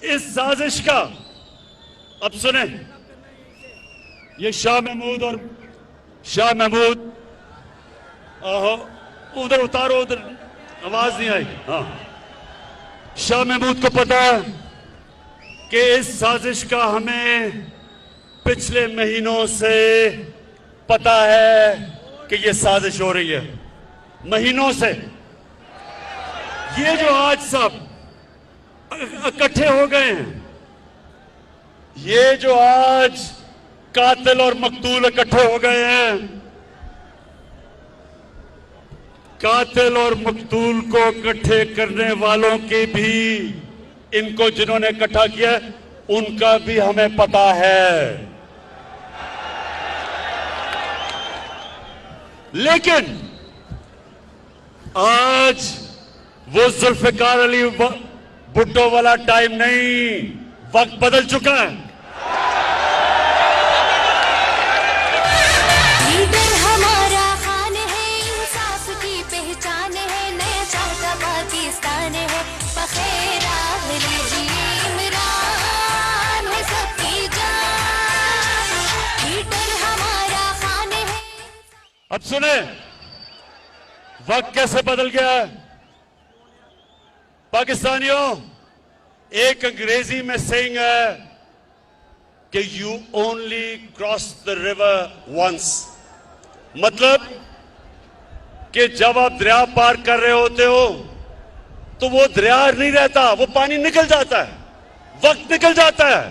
इस साजिश का, अब सुने, ये शाह महमूद, आहो उधर उतारो, उधर आवाज नहीं आई। हाँ, शाह महमूद को पता कि इस साजिश का हमें पिछले महीनों से पता है कि ये साजिश हो रही है, महीनों से। ये जो आज सब इकट्ठे हो गए हैं, ये जो आज कातिल और मकतूल इकट्ठे हो गए हैं, कातिल और मकतूल को इकट्ठे करने वालों के भी, इनको जिन्होंने इकट्ठा किया उनका भी हमें पता है। लेकिन आज वो जुल्फिकार अली भुट्टो वाला टाइम नहीं, वक्त बदल चुका है। लीडर हमारा खान है, इंसाफ की पहचान है, नया चाहता पाकिस्तान है, बखेरा लीजिए इमरान है सबकी जान, लीडर हमारा खान है। अब सुने, वक्त कैसे बदल गया है। पाकिस्तानियों, एक अंग्रेजी में सेइंग है कि you only cross the river once, मतलब कि जब आप दरिया पार कर रहे होते हो तो वो दरिया नहीं रहता, वो पानी निकल जाता है, वक्त निकल जाता है।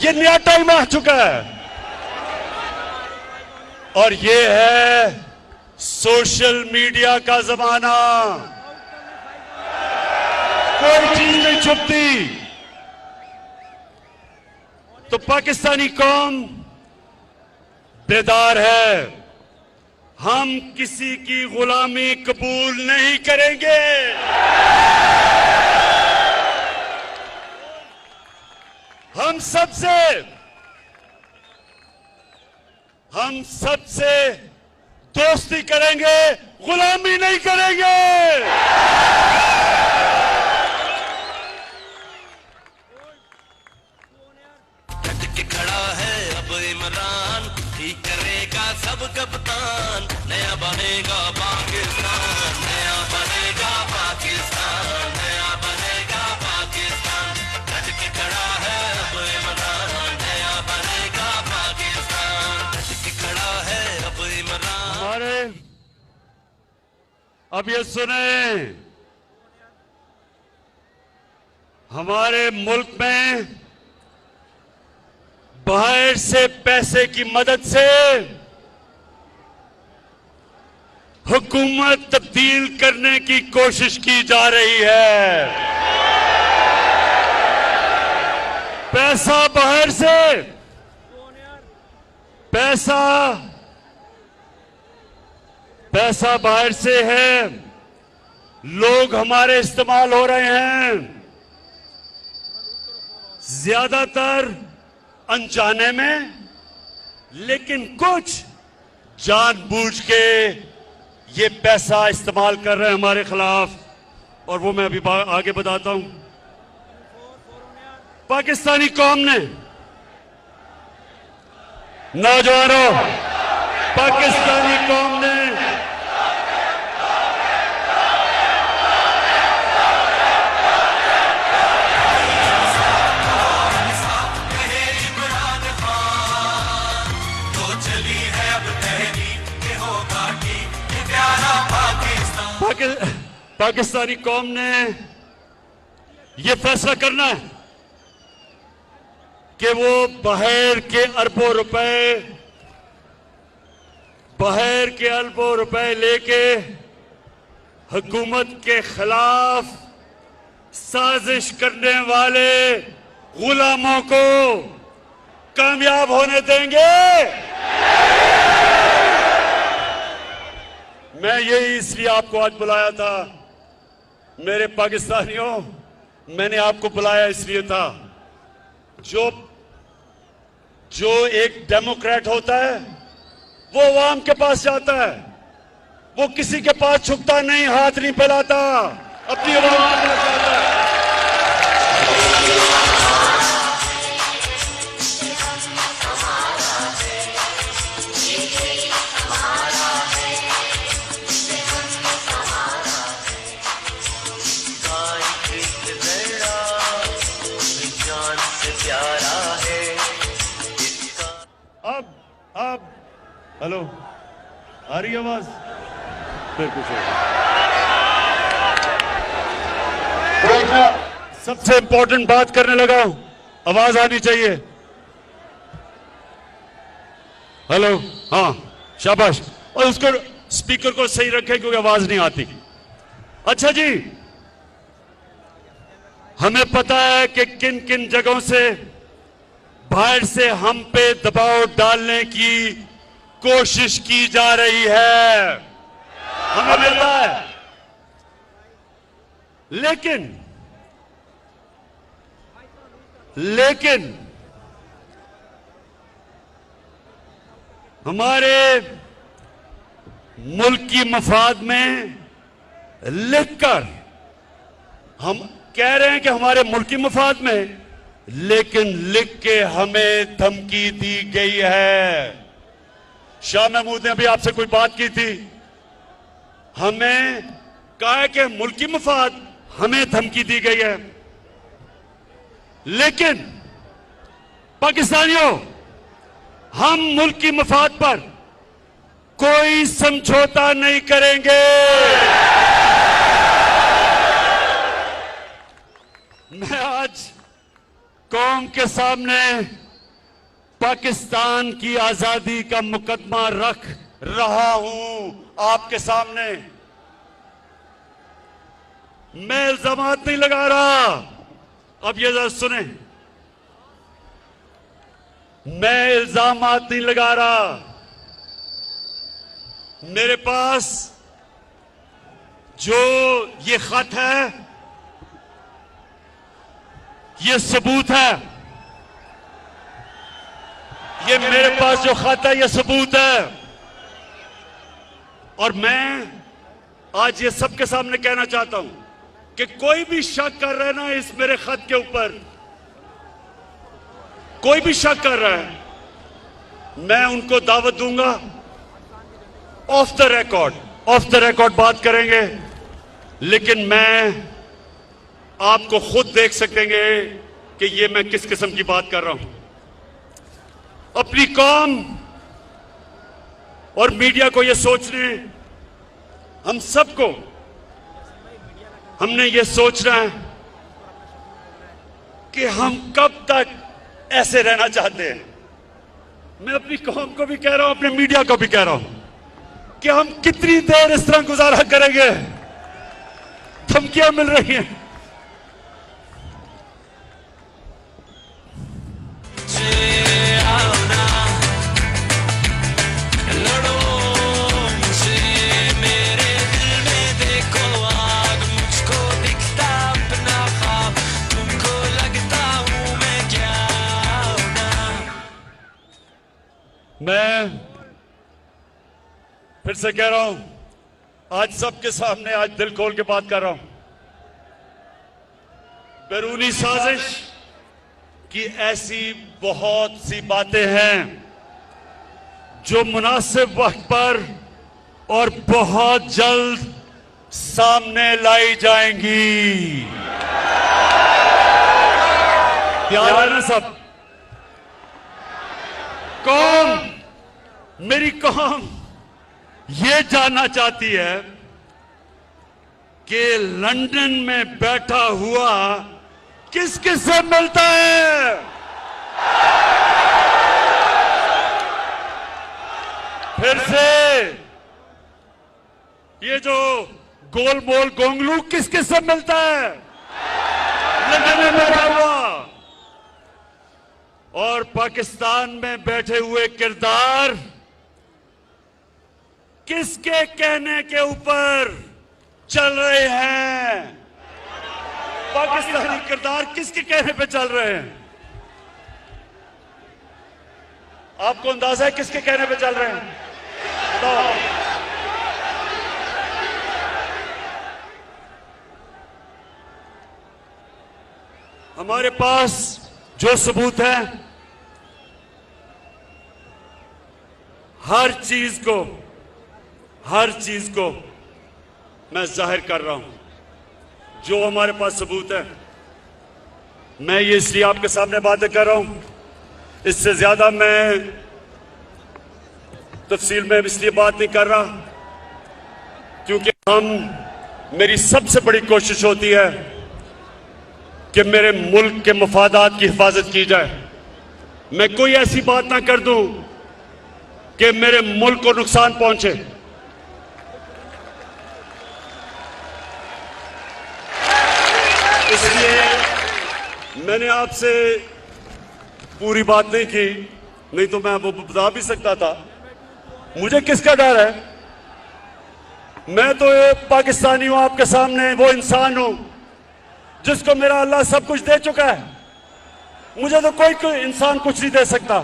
ये नया टाइम आ चुका है और ये है सोशल मीडिया का जमाना। कोई चीज नहीं छुपती। तो पाकिस्तानी कौम बेदार है। हम किसी की गुलामी कबूल नहीं करेंगे। हम सबसे दोस्ती करेंगे, गुलामी नहीं करेंगे। डट के खड़ा है अब इमरान, ठीक करेगा सब कप्तान, नया बनेगा पाकिस्तान, नया बनेगा पाकिस्तान, नया बनेगा पाकिस्तान। डट के खड़ा है अब इमरान, नया बनेगा पाकिस्तान, डट के खड़ा है अब इमरान। अब ये सुने, हमारे मुल्क में बाहर से पैसे की मदद से हुकूमत तब्दील करने की कोशिश की जा रही है। पैसा बाहर से, पैसा बाहर से है, लोग हमारे इस्तेमाल हो रहे हैं। ज्यादातर अनजाने में, लेकिन कुछ जानबूझ के ये पैसा इस्तेमाल कर रहे हैं हमारे खिलाफ, और वो मैं अभी आगे बताता हूं। पाकिस्तानी कौम ने, नौजवानों, पाकिस्तानी कौम ने पाकिस्तानी कौम ने यह फैसला करना है कि वो बाहर के अरबों रुपए लेके हुकूमत के खिलाफ साजिश करने वाले गुलामों को कामयाब होने देंगे। मैं यही इसलिए आपको आज बुलाया था मेरे पाकिस्तानियों, मैंने आपको बुलाया इसलिए था, जो एक डेमोक्रेट होता है वो अवाम के पास जाता है, वो किसी के पास झुकता नहीं, हाथ नहीं फैलाता, अपनी अवाम के पास जाता है। अब हेलो, आ रही आवाज? फिर कुछ सबसे इंपॉर्टेंट बात करने लगा हूं, आवाज आनी चाहिए। हेलो, हाँ, शाबाश। और उसको स्पीकर को सही रखें क्योंकि आवाज नहीं आती। अच्छा जी, हमें पता है कि किन किन जगहों से बाहर से हम पे दबाव डालने की कोशिश की जा रही है, हमें पता है। लेकिन हमारे मुल्क की मफाद में लिखकर हम कह रहे हैं कि हमारे मुल्क की मफाद में, लेकिन लिख के हमें धमकी दी गई है। शाह महमूद ने अभी आपसे कोई बात की थी, हमें कहा है कि मुल्क की मफाद, हमें धमकी दी गई है। लेकिन पाकिस्तानियों, हम मुल्क की मफाद पर कोई समझौता नहीं करेंगे। मैं आज कौम के सामने पाकिस्तान की आजादी का मुकदमा रख रहा हूं, आपके सामने। मैं इल्जामात नहीं लगा रहा, अब ये जरा सुने, मैं इल्जामात नहीं लगा रहा। मेरे पास जो ये खत है, ये सबूत है, ये मेरे पास जो खत है ये सबूत है। और मैं आज ये सबके सामने कहना चाहता हूं कि कोई भी शक कर रहा है ना इस मेरे खत के ऊपर, कोई भी शक कर रहा है, मैं उनको दावत दूंगा, ऑफ द रिकॉर्ड बात करेंगे। लेकिन मैं आपको खुद देख सकेंगे कि ये मैं किस किस्म की बात कर रहा हूं। अपनी कौम और मीडिया को ये सोचने, हम सबको, हमने ये सोचना है कि हम कब तक ऐसे रहना चाहते हैं। मैं अपनी कौम को भी कह रहा हूं, अपने मीडिया को भी कह रहा हूं कि हम कितनी देर इस तरह गुजारा करेंगे। धमकियां मिल रही हैं। मैं फिर से कह रहा हूं, आज सबके सामने आज दिल खोल के बात कर रहा हूं। बैरूनी साजिश की ऐसी बहुत सी बातें हैं जो मुनासिब वक्त पर और बहुत जल्द सामने लाई जाएंगी। प्यार है ना सब? कौम, मेरी कौम ये जानना चाहती है कि लंदन में बैठा हुआ किस किस से मिलता है। फिर से ये जो गोल मोल गोंगलू किस किस से मिलता है लंदन में बैठा हुआ, और पाकिस्तान में बैठे हुए किरदार किसके कहने के ऊपर चल रहे हैं? पाकिस्तानी किरदार किसके कहने पे चल रहे हैं? आपको अंदाजा है किसके कहने पे चल रहे हैं? बताओ। हमारे पास जो सबूत है, हर चीज को मैं जाहिर कर रहा हूं। जो हमारे पास सबूत है, मैं ये इसलिए आपके सामने बातें कर रहा हूं, इससे ज्यादा मैं तफसील में इसलिए बात नहीं कर रहा क्योंकि मेरी सबसे बड़ी कोशिश होती है कि मेरे मुल्क के मफादात की हिफाजत की जाए। मैं कोई ऐसी बात ना कर दूं कि मेरे मुल्क को नुकसान पहुंचे। इसलिए मैंने आपसे पूरी बात नहीं की, नहीं तो मैं वो बता भी सकता था। मुझे किसका डर है? मैं तो पाकिस्तानी हूं, आपके सामने वो इंसान हूं जिसको मेरा अल्लाह सब कुछ दे चुका है। मुझे तो कोई इंसान कुछ नहीं दे सकता।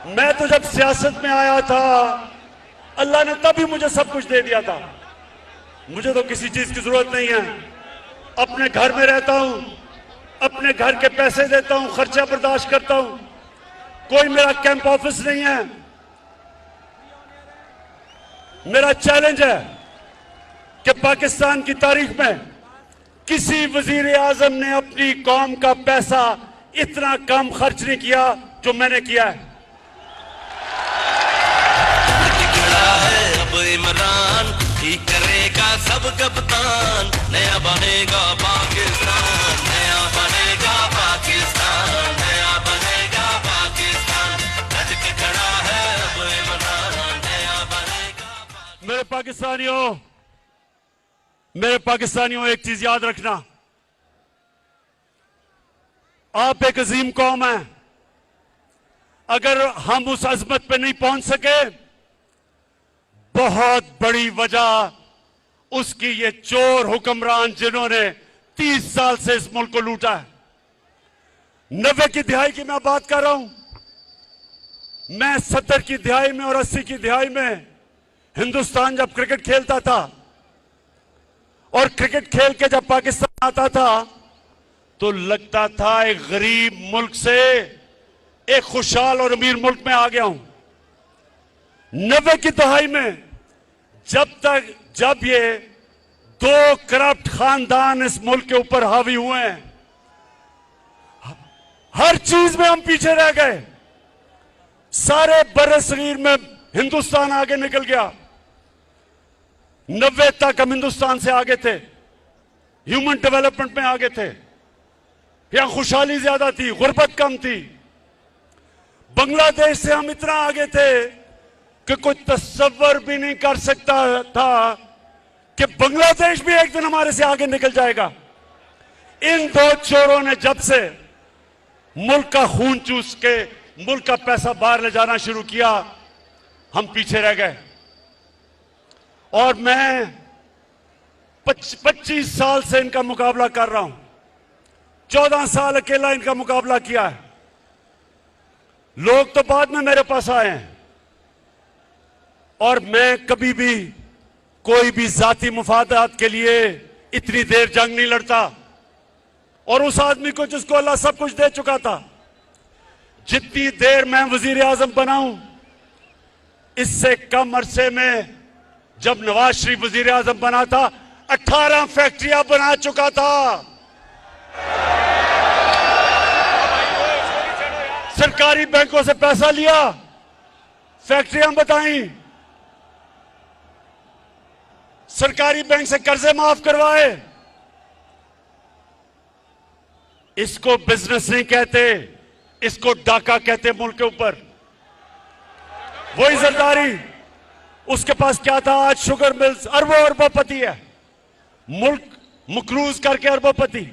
मैं तो जब सियासत में आया था, अल्लाह ने तभी मुझे सब कुछ दे दिया था। मुझे तो किसी चीज की जरूरत नहीं है। अपने घर में रहता हूं, अपने घर के पैसे देता हूं, खर्चा बर्दाश्त करता हूं। कोई मेरा कैंप ऑफिस नहीं है। मेरा चैलेंज है कि पाकिस्तान की तारीख में किसी वजीर आजम ने अपनी कौम का पैसा इतना कम खर्च नहीं किया जो मैंने किया है। खड़ा है अब इमरान, ठीक करेगा सब कप्तान। नया बनेगा पाकिस्तान, नया बनेगा पाकिस्तान, नया बनेगा पाकिस्तान। डट के खड़ा है अब इमरान, नया बनेगा। मेरे पाकिस्तानियों एक चीज याद रखना, आप एक अजीम कौम है। अगर हम उस अजमत पे नहीं पहुंच सके, बहुत बड़ी वजह उसकी ये चोर हुक्मरान जिन्होंने 30 साल से इस मुल्क को लूटा है। 90 की दिहाई की मैं बात कर रहा हूं। मैं 70 की दिहाई में और 80 की दिहाई में हिंदुस्तान जब क्रिकेट खेलता था और क्रिकेट खेल के जब पाकिस्तान आता था तो लगता था एक गरीब मुल्क से एक खुशहाल और अमीर मुल्क में आ गया हूं। 90 की दहाई में जब ये 2 करप्ट खानदान इस मुल्क के ऊपर हावी हुए हैं, हर चीज में हम पीछे रह गए। सारे बर्र-ए-सगीर में हिंदुस्तान आगे निकल गया। 90 तक हम हिंदुस्तान से आगे थे, ह्यूमन डेवलपमेंट में आगे थे। यहां खुशहाली ज्यादा थी, गुर्बत कम थी। बांग्लादेश से हम इतना आगे थे कि कोई तस्वर भी नहीं कर सकता था कि बांग्लादेश भी एक दिन हमारे से आगे निकल जाएगा। इन 2 चोरों ने जब से मुल्क का खून चूस के मुल्क का पैसा बाहर ले जाना शुरू किया, हम पीछे रह गए। और मैं 25 साल से इनका मुकाबला कर रहा हूं। 14 साल अकेला इनका मुकाबला किया है, लोग तो बाद में मेरे पास आए हैं, और मैं कभी भी कोई भी जाती मुफादात के लिए इतनी देर जंग नहीं लड़ता। और उस आदमी को जिसको अल्लाह सब कुछ दे चुका था, जितनी देर मैं वजीर आजम बनाऊं, इससे कम अरसे में जब नवाज शरीफ वजीर आजम बना था 18 फैक्ट्रियां बना चुका था। सरकारी बैंकों से पैसा लिया, फैक्ट्रियां बताई, सरकारी बैंक से कर्जे माफ करवाए। इसको बिजनेस नहीं कहते, इसको डाका कहते मुल्क के ऊपर। वही जरदारी, उसके पास क्या था, आज शुगर मिल्स, अरबों अरबोपति है, मुल्क मकरूज करके अरबोपति।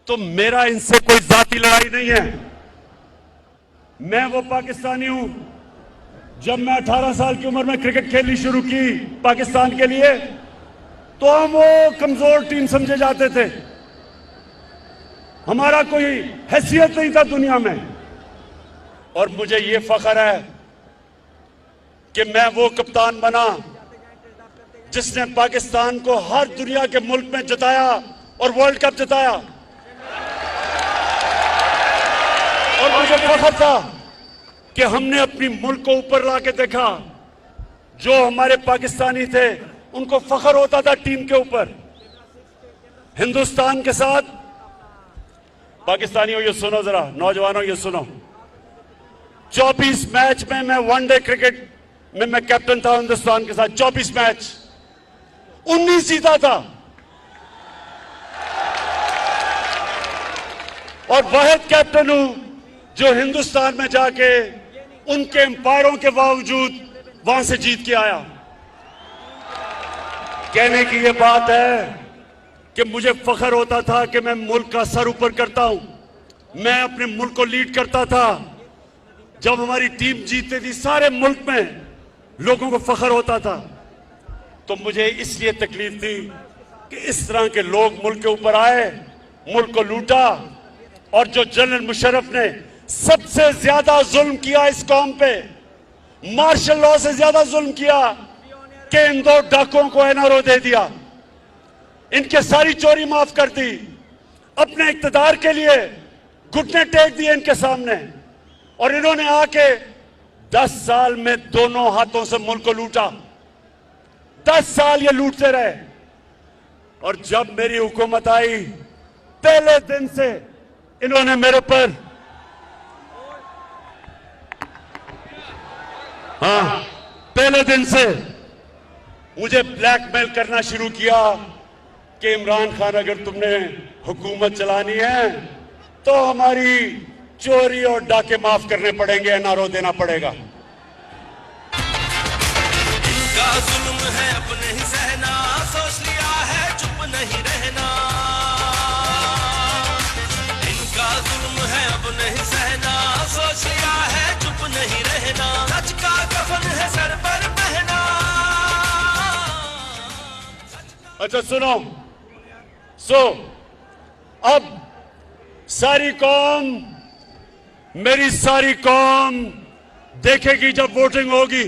तो मेरा इनसे कोई जाती लड़ाई नहीं है। मैं वो पाकिस्तानी हूं, जब मैं 18 साल की उम्र में क्रिकेट खेलनी शुरू की पाकिस्तान के लिए, तो हम वो कमजोर टीम समझे जाते थे, हमारा कोई हैसियत नहीं था दुनिया में। और मुझे ये फख्र है कि मैं वो कप्तान बना जिसने पाकिस्तान को हर दुनिया के मुल्क में जिताया और वर्ल्ड कप जिताया। और मुझे फख्र था कि हमने अपनी मुल्क को ऊपर लाके देखा। जो हमारे पाकिस्तानी थे उनको फख्र होता था टीम के ऊपर। हिंदुस्तान के साथ, पाकिस्तानियों ये सुनो जरा, नौजवानों ये सुनो, 24 मैच में मैं वनडे क्रिकेट में मैं कैप्टन था हिंदुस्तान के साथ। 24 मैच, 19 जीता था। और वाहिद कैप्टन हूं जो हिंदुस्तान में जाके उनके एम्पायरों के बावजूद वहां से जीत के आया। कहने की यह बात है कि मुझे फख्र होता था कि मैं मुल्क का सर ऊपर करता हूं, मैं अपने मुल्क को लीड करता था। जब हमारी टीम जीतती थी सारे मुल्क में लोगों को फख्र होता था। तो मुझे इसलिए तकलीफ थी कि इस तरह के लोग मुल्क के ऊपर आए, मुल्क को लूटा। और जो जनरल मुशर्रफ ने सबसे ज्यादा जुल्म किया इस कौम पे, मार्शल लॉ से ज्यादा जुल्म किया कि इन 2 डाकुओं को एनआरओ दे दिया, इनके सारी चोरी माफ कर दी, अपने इक्तदार के लिए घुटने टेक दिए इनके सामने। और इन्होंने आके 10 साल में दोनों हाथों से मुल्क को लूटा। 10 साल ये लूटते रहे। और जब मेरी हुकूमत आई, पहले दिन से इन्होंने मेरे पर, पहले दिन से मुझे ब्लैकमेल करना शुरू किया कि इमरान खान, अगर तुमने हुकूमत चलानी है तो हमारी चोरी और डाके माफ करने पड़ेंगे, एनआरओ देना पड़ेगा। इनका जुल्म है अपने ही सहना, सोच लिया है चुप नहीं रहना। इनका जुल्म है अपने ही सहना, सोच लिया है चुप नहीं रहना। सच का कफन है सर पर पहना। अच्छा सुनो, अब सारी कौम, मेरी सारी कौम देखेगी जब वोटिंग होगी।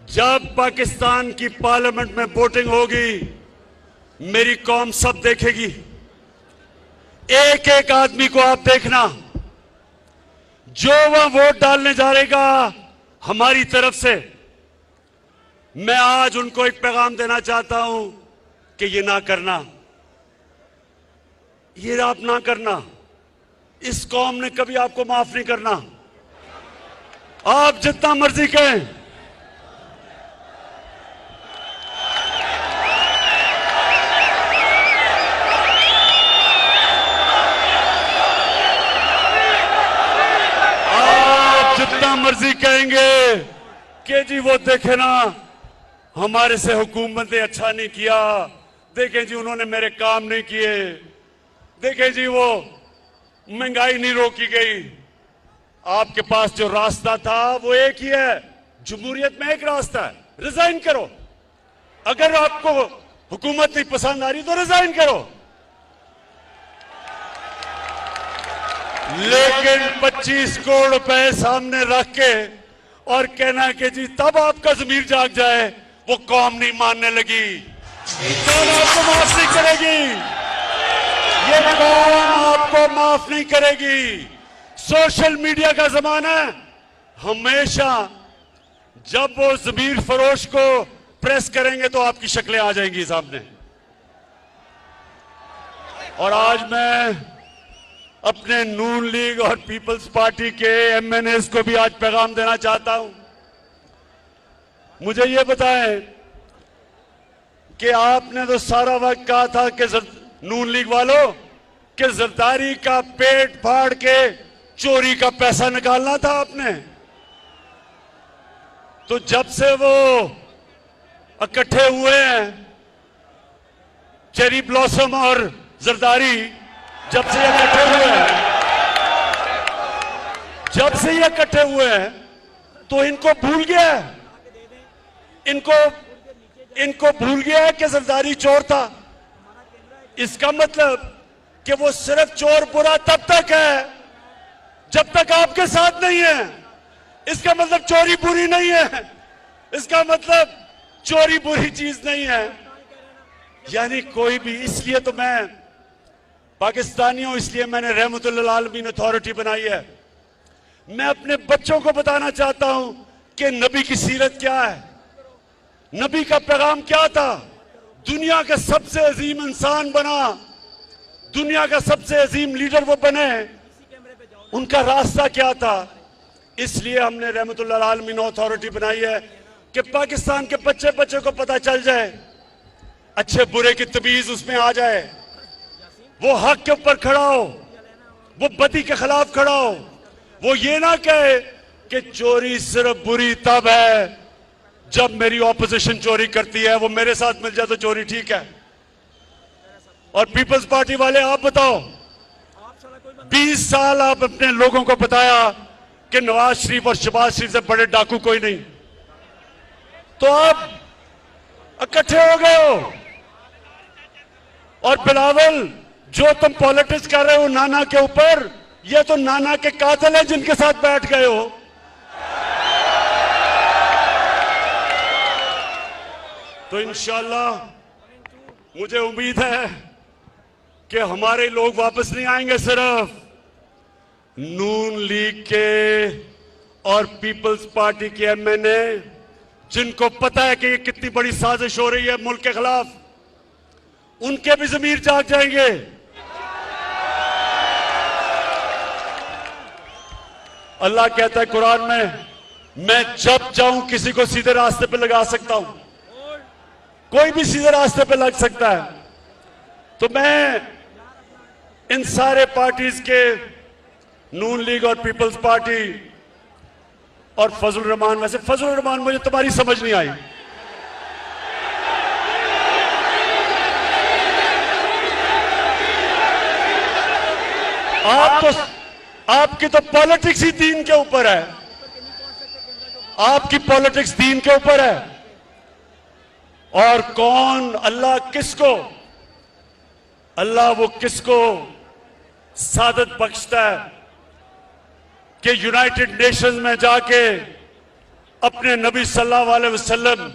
जब पाकिस्तान की पार्लियामेंट में वोटिंग होगी, मेरी कौम सब देखेगी। एक एक आदमी को आप देखना, जो वह वोट डालने जा रहेगा हमारी तरफ से। मैं आज उनको एक पैगाम देना चाहता हूं कि ये ना करना, ये आप ना करना। इस कौम ने कभी आपको माफ नहीं करना। आप जितना मर्जी कहें, आप जितना मर्जी कहेंगे कि जी वो देखे ना, हमारे से हुकूमत ने अच्छा नहीं किया, देखें जी उन्होंने मेरे काम नहीं किए, देखें जी वो महंगाई नहीं रोकी गई। आपके पास जो रास्ता था वो एक ही है, जमहूरियत में एक रास्ता है, रिजाइन करो। अगर आपको हुकूमत नहीं पसंद आ रही तो रिजाइन करो। लेकिन 25 करोड़ रुपए सामने रख के और कहना कि जी तब आपका जमीर जाग जाए, वो कौम नहीं मानने लगी। कौम आपको माफ नहीं करेगी, ये कौम आपको माफ नहीं करेगी। सोशल मीडिया का जमाना है, हमेशा जब वो जमीर फरोश को प्रेस करेंगे तो आपकी शक्लें आ जाएंगी सामने। और आज मैं अपने नून लीग और पीपल्स पार्टी के एमएनएस को भी आज पैगाम देना चाहता हूं। मुझे ये बताएं कि आपने तो सारा वक्त कहा था कि नून लीग वालों कि जरदारी का पेट फाड़ के चोरी का पैसा निकालना था आपने। तो जब से वो इकट्ठे हुए हैं, चेरी ब्लॉसम और जरदारी जब से ये इकट्ठे हुए हैं, तो इनको भूल गया है, इनको भूल गया है कि जरदारी चोर था। इसका मतलब कि वो सिर्फ चोर बुरा तब तक है जब तक आपके साथ नहीं है। इसका मतलब चोरी बुरी नहीं है, इसका मतलब चोरी बुरी चीज नहीं है। यानी कोई भी, इसलिए तो मैं पाकिस्तानी हूं, इसलिए मैंने रहमतुल्लिल आलमीन अथॉरिटी बनाई है। मैं अपने बच्चों को बताना चाहता हूं कि नबी की सीरत क्या है, नबी का पैगाम क्या था, दुनिया का सबसे अजीम इंसान बना, दुनिया का सबसे अजीम लीडर वो बने, उनका रास्ता क्या था। इसलिए हमने रहमतुल्लिल आलमीन अथॉरिटी बनाई है कि पाकिस्तान के बच्चे बच्चे को पता चल जाए, अच्छे बुरे की तमीज उसमें आ जाए, वो हक के ऊपर खड़ा हो, वो बदी के खिलाफ खड़ा हो, वो ये ना कहे कि चोरी सिर्फ बुरी तब है जब मेरी ऑपोजिशन चोरी करती है, वो मेरे साथ मिल जाए तो चोरी ठीक है। और पीपल्स पार्टी वाले आप बताओ, 20 साल आप अपने लोगों को बताया कि नवाज शरीफ और शहबाज शरीफ से बड़े डाकू कोई नहीं, तो आप इकट्ठे हो गए हो। और बिलावल, जो तुम पॉलिटिक्स कर रहे हो नाना के ऊपर, ये तो नाना के कातिल हैं जिनके साथ बैठ गए हो। तो इंशाअल्लाह मुझे उम्मीद है कि हमारे लोग वापस नहीं आएंगे, सिर्फ नून लीग के और पीपल्स पार्टी के एमएनए जिनको पता है कि ये कितनी बड़ी साजिश हो रही है मुल्क के खिलाफ, उनके भी ज़मीर जाग जाएंगे। अल्लाह कहता है कुरान में, मैं जब चाहूं किसी को सीधे रास्ते पे लगा सकता हूं, कोई भी सीधे रास्ते पे लग सकता है। तो मैं इन सारे पार्टीज के, नून लीग और पीपल्स पार्टी और फजल रहमान, वैसे फजल रहमान मुझे तुम्हारी समझ नहीं आई, आपकी तो पॉलिटिक्स ही दीन के ऊपर है, आपकी पॉलिटिक्स दीन के ऊपर है। और कौन, अल्लाह किसको, अल्लाह वो किसको सादत बख्शता है कि यूनाइटेड नेशंस में जाके अपने नबी सल्लल्लाहु अलैहि वसल्लम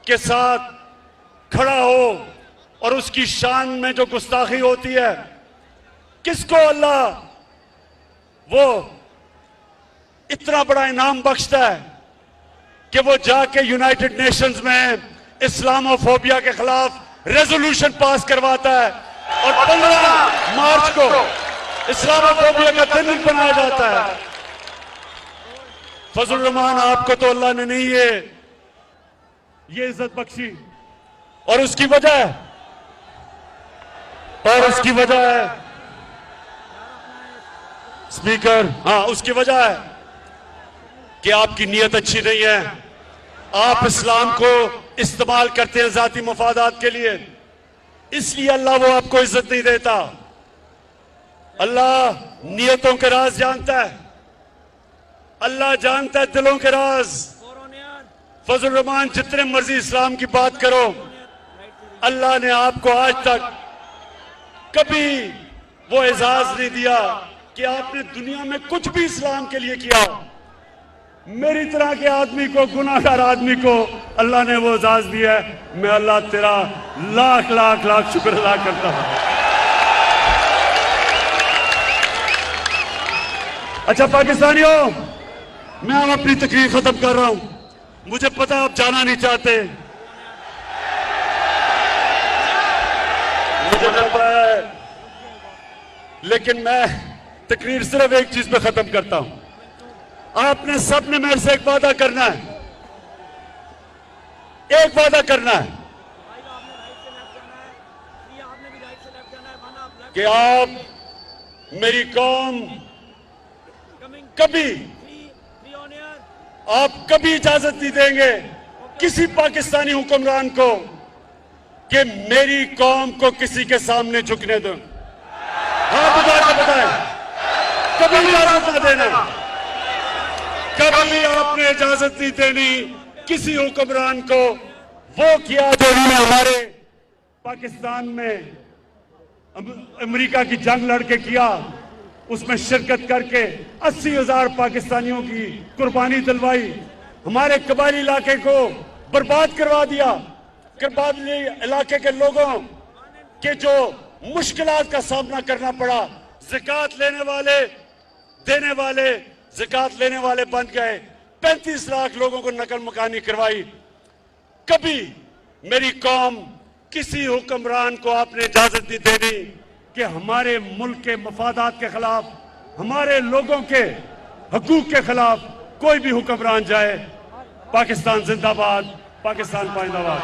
के साथ खड़ा हो और उसकी शान में जो गुस्ताखी होती है, किसको अल्लाह वो इतना बड़ा इनाम बख्शता है कि वो जाके यूनाइटेड नेशंस में इस्लामोफोबिया के खिलाफ रेजोल्यूशन पास करवाता है और 15 मार्च को इस्लामोफोबिया का दिन बनाया जाता है। फजल रहमान, आपको तो अल्लाह ने नहीं ये इज्जत बख्शी, और उसकी वजह है स्पीकर, हाँ उसकी वजह है कि आपकी नीयत अच्छी नहीं है, आप इस्लाम को इस्तेमाल करते हैं जाती मफादात के लिए, इसलिए अल्लाह वो आपको इज्जत नहीं देता। अल्लाह नियतों के राज जानता है, अल्लाह जानता है दिलों के राज। फजल रहमान, जितने मर्जी इस्लाम की बात करो, अल्लाह ने आपको आज तक कभी वो एजाज नहीं दिया कि आपने दुनिया में कुछ भी इस्लाम के लिए किया, मेरी तरह के आदमी को, गुनाहगार आदमी को अल्लाह ने वो इजाज़त दी है। मैं अल्लाह तेरा लाख लाख लाख शुक्र अदा करता हूं। अच्छा पाकिस्तानियों, मैं अब अपनी तकरीर खत्म कर रहा हूं। मुझे पता आप जाना नहीं चाहते, मुझे पता है, लेकिन मैं तकरीर सिर्फ एक चीज पे खत्म करता हूं। आपने सबने मेरे से एक वादा करना है, एक वादा करना है कि आप मेरी कौम कभी, आप कभी इजाजत नहीं देंगे किसी पाकिस्तानी हुक्मरान को कि मेरी कौम को किसी के सामने झुकने दो। हाँ बताएं, कभी इजाजत ना देना, कभी आपने इजाजत नहीं देनी किसी हुक्मरान को वो किया जो उन्होंने हमारे पाकिस्तान में अमेरिका की जंग लड़के किया, उसमें शिरकत करके 80,000 पाकिस्तानियों की कुर्बानी दिलवाई, हमारे कबायली इलाके को बर्बाद करवा दिया। कबायली इलाके के लोगों के जो मुश्किलात का सामना करना पड़ा, ज़कात लेने वाले देने वाले ज़कात लेने वाले बन गए, 35 लाख लोगों को नकल मकानी करवाई। कभी मेरी कौम किसी हुक्मरान को आपने इजाजत नहीं देनी कि हमारे मुल्क के मफादात के खिलाफ, हमारे लोगों के हकूक के खिलाफ कोई भी हुक्मरान जाए। पाकिस्तान जिंदाबाद, पाकिस्तान पाइंदाबाद।